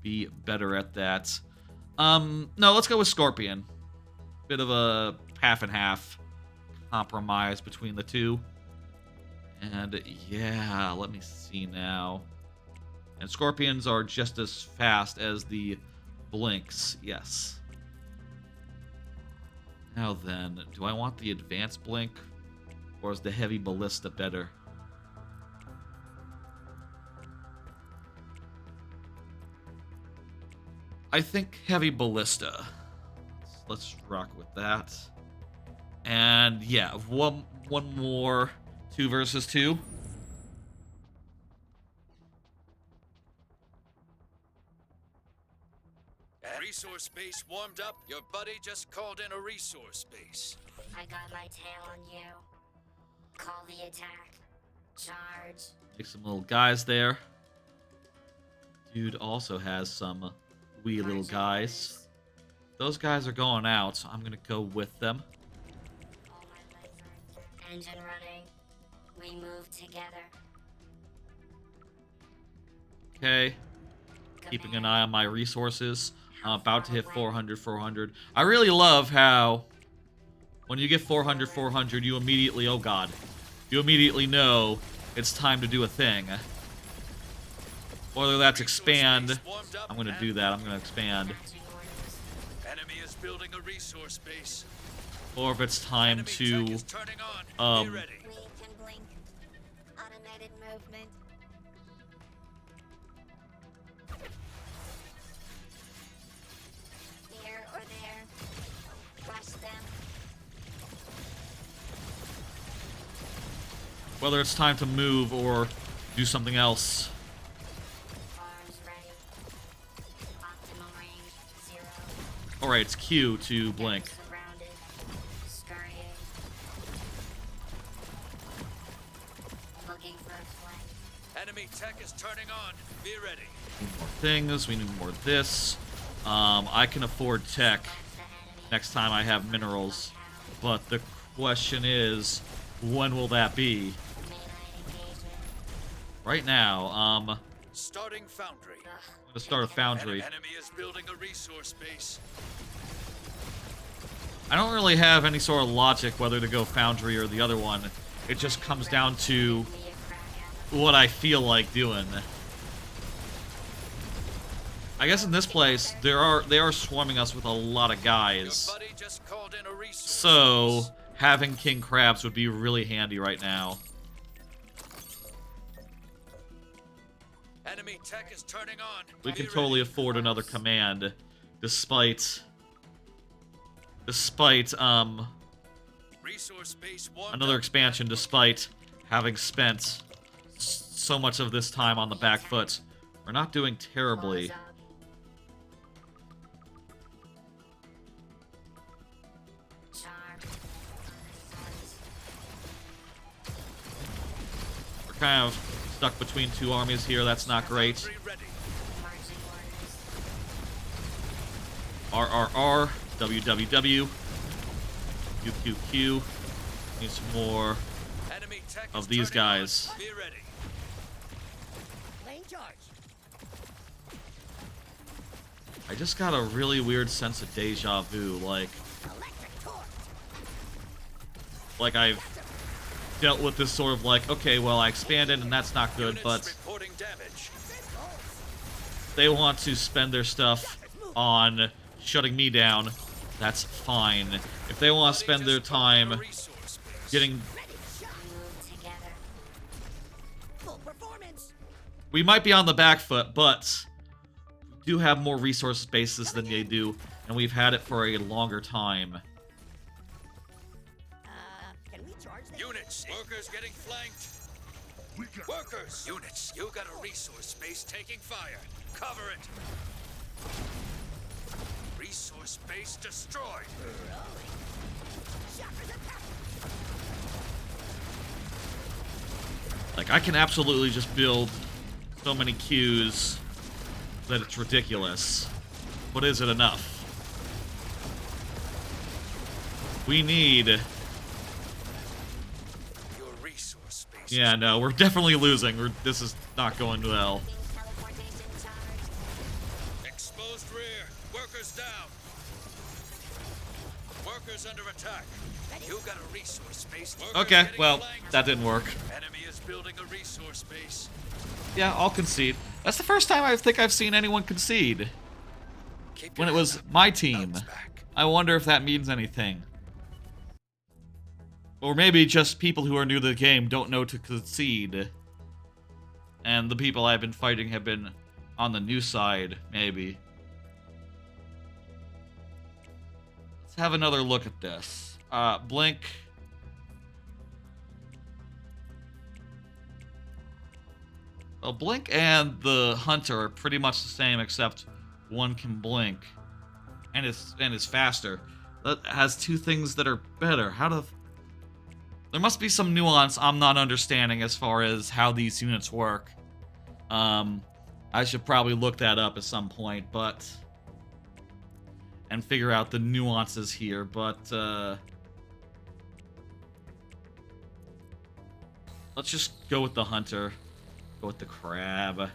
be better at that. No, let's go with Scorpion. Bit of a half and half compromise between the two. And yeah, let me see now. And Scorpions are just as fast as the Blinks, yes. Now then, do I want the advanced Blink? Or is the heavy ballista better? I think heavy ballista. Let's rock with that. And yeah, one more 2 versus 2. Resource base warmed up. Your buddy just called in a resource base. I got my tail on you. Call the attack. Charge. Make some little guys there. Dude also has some wee little guys. Those guys are going out, so I'm gonna go with them. All my legs are engine running. We move together. Okay. Keeping an eye on my resources. I'm about to hit 400, 400. I really love how when you get 400, 400, you immediately, oh god, you immediately know it's time to do a thing. Whether that's expand, I'm going to do that. I'm going to expand. Enemy is building a resource base. Or if it's time Enemy to, tech is turning on. Be ready. Blink and blink. Automated movement. Here or there. Rush them. whether it's time to move or do something else. Arms ready. Optimal range 0. Alright, it's Q to blink. Surrounded. Scurrying. Looking for a flank. Enemy tech is turning on. Be ready. We need more things, we need more of this. I can afford tech That's the enemy. next time I have minerals. But the question is, when will that be? Melee engagement. Right now, Starting foundry. I'm gonna start a foundry. Enemy is building a resource base. I don't really have any sort of logic whether to go foundry or the other one. It just comes down to Be a crack at what I feel like doing. I guess in this place, they are swarming us with a lot of Your guys. buddy just called in a resource So, base. having king crabs would be really handy right now. Enemy tech is turning on. We Be can ready. totally afford another command, despite Resource base warmed another up expansion, and despite having spent so much of this time on the back foot. We're not doing terribly. Claws up. Charge. We're kind of stuck between two armies here. That's not great. Foundry ready. Marching orders. RRR, WWW, QQQ. Need some more Enemy tech of is these turning on. guys. Be ready. Lane charge. I just got a really weird sense of deja vu, like Electric torch. I've dealt with this sort of like, okay, well, I expanded and that's not good, Units but reporting damage. they want to spend their stuff on shutting me down. That's fine. If they want to spend their time Resource base. getting... Ready to shot. Move together. Full performance. We might be on the back foot, but we do have more resource bases than they do, and we've had it for a longer time. Can we charge that? Units, workers getting flanked. We got Workers, units, you got a resource space taking fire. Cover it. Resource base destroyed. Shockers attack. Like, I can absolutely just build so many queues that it's ridiculous. But is it enough? We need... Your resource space. Yeah, no, we're definitely losing. This is not going well. Teleportation charge. Exposed rear. Workers down. Workers under attack. You got a resource space. Workers Okay, getting well, flanked. that didn't work. Enemy is building a resource base. Yeah, I'll concede. That's the first time I think I've seen anyone concede. Keep When it your was head up. my team. Bounce back. I wonder if that means anything. Or maybe just people who are new to the game don't know to concede. And the people I've been fighting have been on the new side, maybe. Let's have another look at this. Blink. Well, Blink and the Hunter are pretty much the same, except one can blink. And it's faster. That has two things that are better. How do... There must be some nuance I'm not understanding as far as how these units work. I should probably look that up at some point, but... And figure out the nuances here, but, let's just go with the Hunter. Go with the Crab.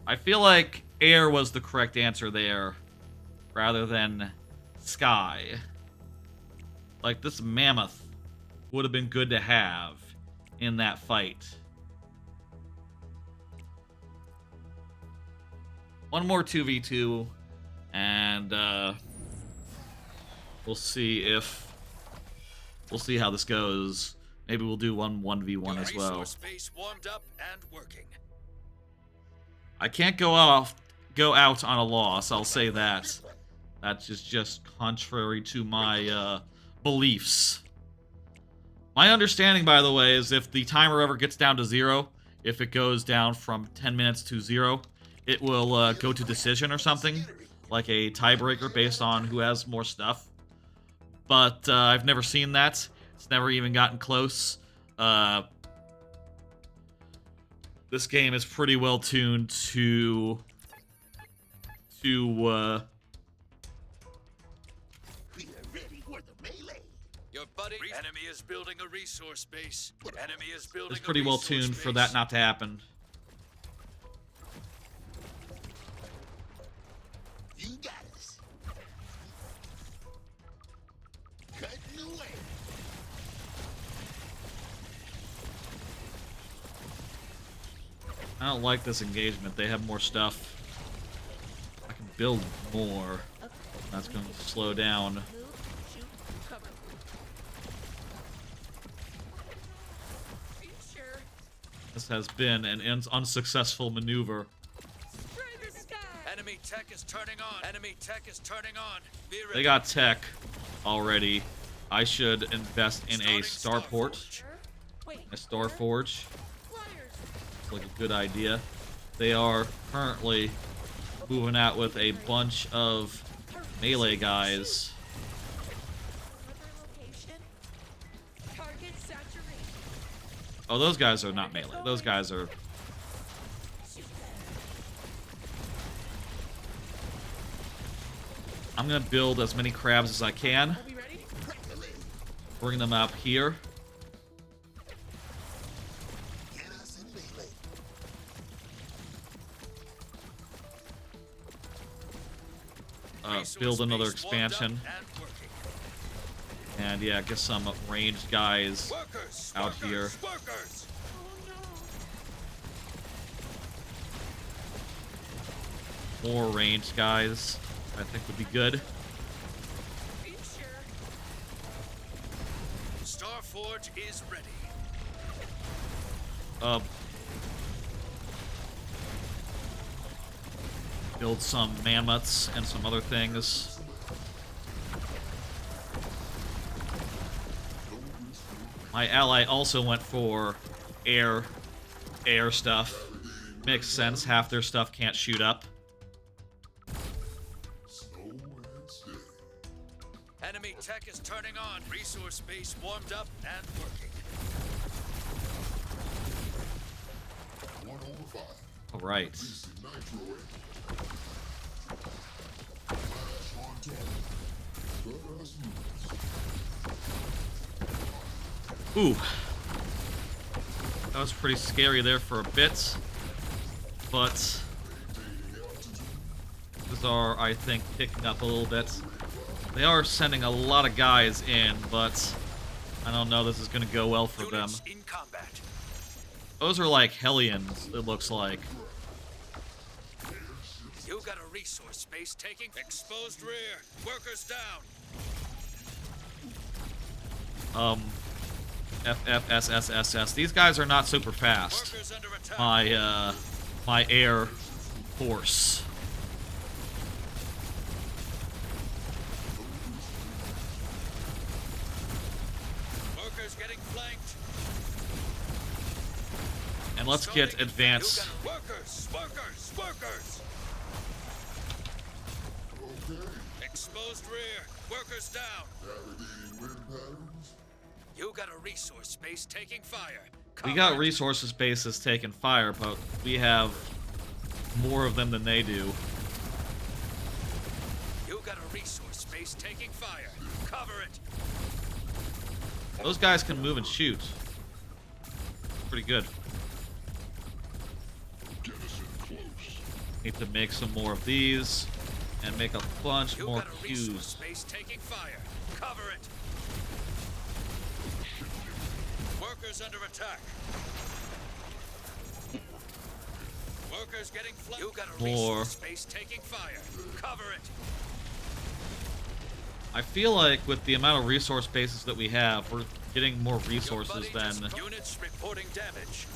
I feel like air was the correct answer there, rather than sky. Like, this mammoth would have been good to have in that fight. One more 2v2, and we'll see how this goes. Maybe we'll do one 1v1 as well. Resource base warmed up and working. I can't go out on a loss, I'll say that. That's just contrary to my beliefs. My understanding, by the way, is if the timer ever gets down to 0, if it goes down from 10 minutes to 0, it will go to decision or something, like a tiebreaker based on who has more stuff. But I've never seen that. It's never even gotten close. This game is pretty well tuned to We are ready for the melee. Your buddy. Enemy is building a resource base. Enemy is building. It's pretty well tuned for that not to happen. You got us. Cutting away. I don't like this engagement. They have more stuff. I can build more. That's going to slow down. Move, shoot, cover. Are you sure? This has been an unsuccessful maneuver. Spray the sky! Enemy tech is turning on. Enemy tech is turning on. Be ready. They got tech already. I should invest in a starport, Starforge. Wait, a starforge. flyers! It's like a good idea. They are currently moving out with a bunch of melee guys. Another location. Target saturation. Oh, those guys are not melee. Those guys are... Shoot them. I'm gonna build as many crabs as I can. We'll be ready? Bring them up here. Get us in melee. Build another Resource base warmed up expansion. and working. And yeah, get some ranged guys Workers, out workers, here. Workers. Oh no! More ranged guys, I think would be good. Are you sure? Starforge is ready. Build some mammoths and some other things. My ally also went for air stuff. Makes sense, half their stuff can't shoot up. Enemy tech is turning on. Resource base warmed up and working. 1 over 5. Alright. Nitro in. Flash on target. Let us move. Ooh. That was pretty scary there for a bit. But these are, I think, picking up a little bit. They are sending a lot of guys in, but I don't know this is going to go well for them. Units in combat. Those are like Hellions, it looks like. You got a resource space taking. Exposed rear. Workers down. FFSSSS. These guys are not super fast. Workers under attack. My air force. Workers getting flanked. And let's get Starting advanced. You got workers. Workers. Workers. Okay. Exposed rear. Workers down. Navigating wind patterns. You got a resource space taking fire. We Cover got it. resources bases taking fire, but we have more of them than they do. You got a resource space taking fire. Cover it. Those guys can move and shoot. Pretty good. Get us in close. Need to make some more of these and make a bunch You more got a resource queues. space taking fire. Cover it. Workers under attack. Workers getting flanked. You got a More. resource space taking fire. Cover it. I feel like with the amount of resource bases that we have, we're getting more Your resources buddy than just- units reporting damage.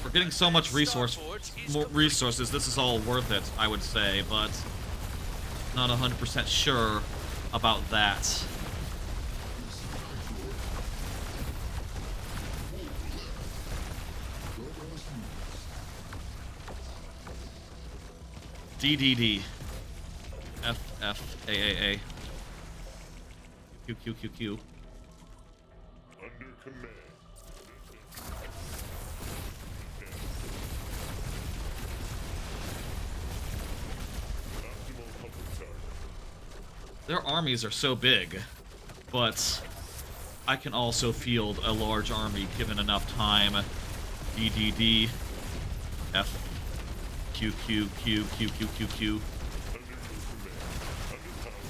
we're getting so much more resources. This is all worth it, I would say, but not 100% sure about that. DDD. FFAAA. QQQQ. Under command. Optimal comfort target. Their armies are so big, but I can also field a large army given enough time. DDD. F. QQQQQQQ. Under your command. Under power.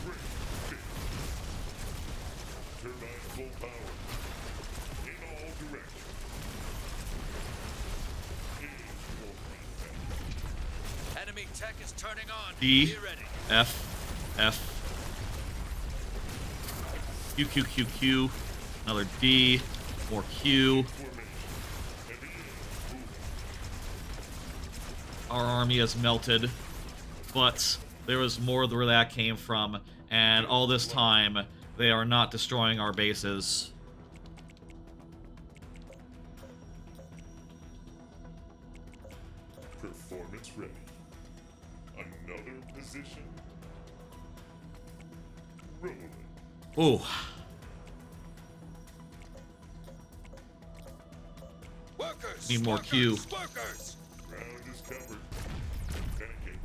Great. Big. Turbine full power. In all directions. Engage warplane. Enemy tech is turning on. D. Be ready. F. QQQQ. Another D. More Q. Formation. Heavy air. Moving. Our army has melted, but there was more where that came from, and all this time, they are not destroying our bases. Performance ready. Another position. Rolling. Ooh. Workers. Need more workers, Q. Workers. Ground is covered. Tanking.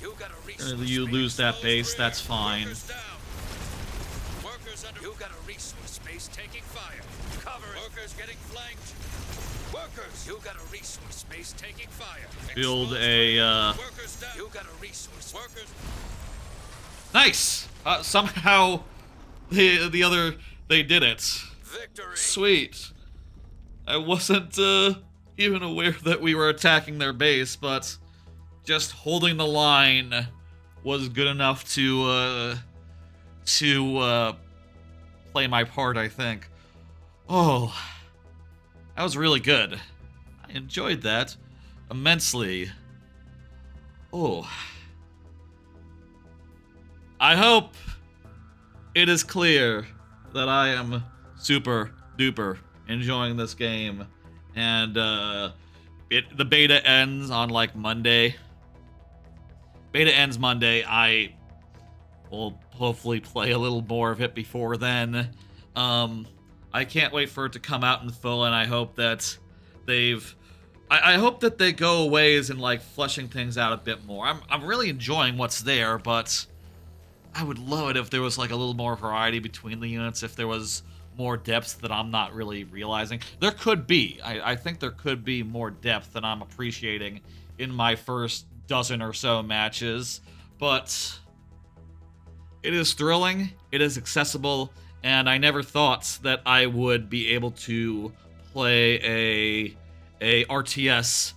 You got a resource You space lose that close base, rear. that's fine. Workers down. Workers under. You got a resource space taking fire. Cover it. Workers getting flanked. Workers. You got a resource space taking fire. Build Exposed a, rear. Workers down. You got a resource. Workers. Nice! Somehow, they did it. Victory. Sweet. I wasn't, even aware that we were attacking their base, but just holding the line was good enough to play my part, I think. Oh, that was really good. I enjoyed that immensely. Oh. I hope it is clear that I am super duper enjoying this game, and the beta ends on like Monday. Beta ends Monday. I will hopefully play a little more of it before then. I can't wait for it to come out in full, and I hope that I hope that they go ways in like fleshing things out a bit more. I'm really enjoying what's there, but I would love it if there was like a little more variety between the units, if there was more depth that I'm not really realizing. There could be. I think there could be more depth than I'm appreciating in my first dozen or so matches, but it is thrilling, it is accessible, and I never thought that I would be able to play a RTS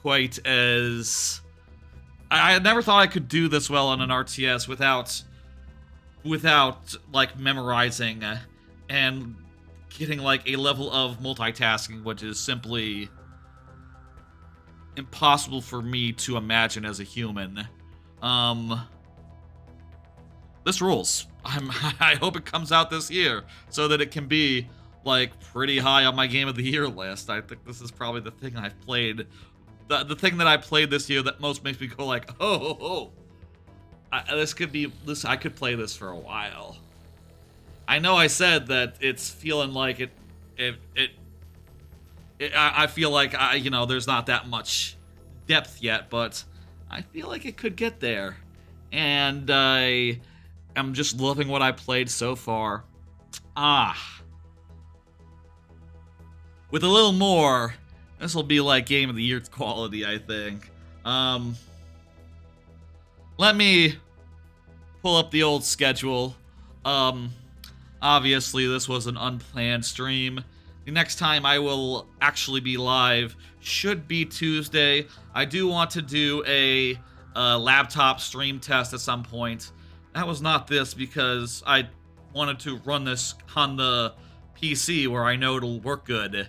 quite as... I never thought I could do this well on an RTS without like memorizing and getting like a level of multitasking which is simply impossible for me to imagine as a human. This rules. I hope it comes out this year so that it can be like pretty high on my Game of the Year list. I think this is probably the thing I've played, the thing that I played this year that most makes me go like, oh. This could be this. I could play this for a while. I know I said that it's feeling like I feel like there's not that much depth yet, but I feel like it could get there, and I am just loving what I played so far. With a little more, This will be like Game of the Year quality, I think. Let me pull up the old schedule. Obviously, this was an unplanned stream. The next time I will actually be live should be Tuesday. I do want to do a laptop stream test at some point. That was not this because I wanted to run this on the PC where I know it'll work good.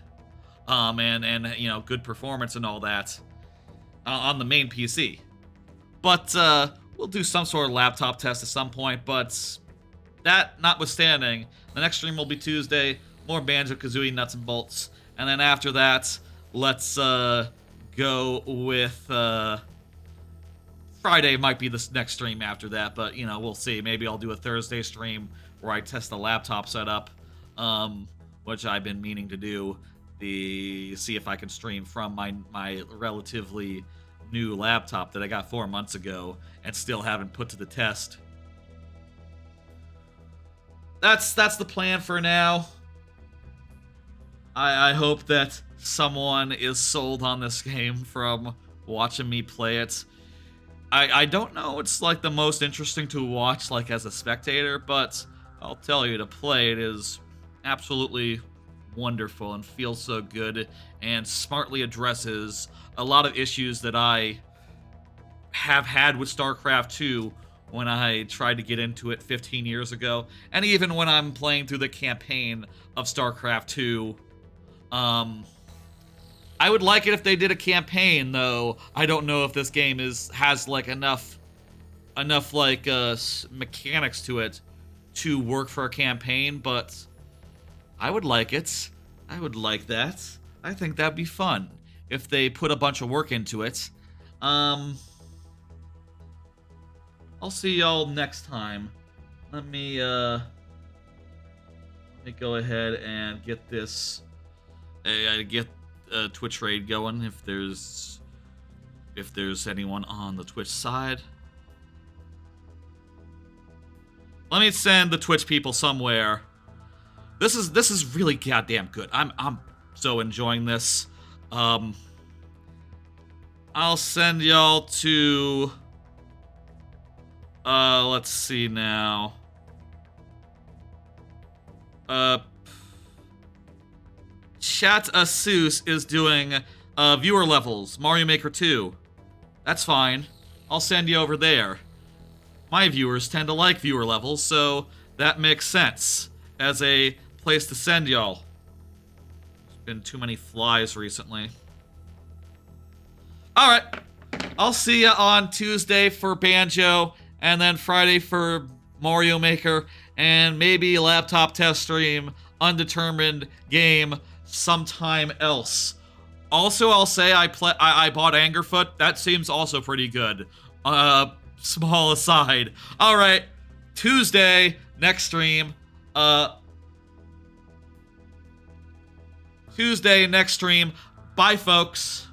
And you know, good performance and all that on the main PC. But we'll do some sort of laptop test at some point. But that notwithstanding, the next stream will be Tuesday. More Banjo-Kazooie nuts and bolts. And then after that, let's go with Friday might be the next stream after that. But, you know, we'll see. Maybe I'll do a Thursday stream where I test the laptop setup, which I've been meaning to do. See if I can stream from my relatively new laptop that I got 4 months ago and still haven't put to the test. That's the plan for now. I hope that someone is sold on this game from watching me play it. I don't know it's like the most interesting to watch like as a spectator, but I'll tell you, to play it is absolutely wonderful and feels so good and smartly addresses a lot of issues that I have had with StarCraft II when I tried to get into it 15 years ago, and even when I'm playing through the campaign of StarCraft II. I would like it if they did a campaign, though. I don't know if this game has like enough like mechanics to it to work for a campaign, but I would like it. I would like that. I think that'd be fun if they put a bunch of work into it. I'll see y'all next time. Let me go ahead and get this. Get Twitch raid going if there's anyone on the Twitch side. Let me send the Twitch people somewhere. This is really goddamn good. I'm so enjoying this. I'll send y'all to let's see now. Chat Asus is doing viewer levels, Mario Maker 2. That's fine. I'll send you over there. My viewers tend to like viewer levels, so that makes sense as a place to send y'all. There's been too many flies recently. Alright. I'll see ya on Tuesday for Banjo, and then Friday for Mario Maker, and maybe a laptop test stream, undetermined game, sometime else. Also, I'll say I bought Angerfoot. That seems also pretty good. Small aside. Alright. Tuesday, next stream. Tuesday, next stream. Bye, folks.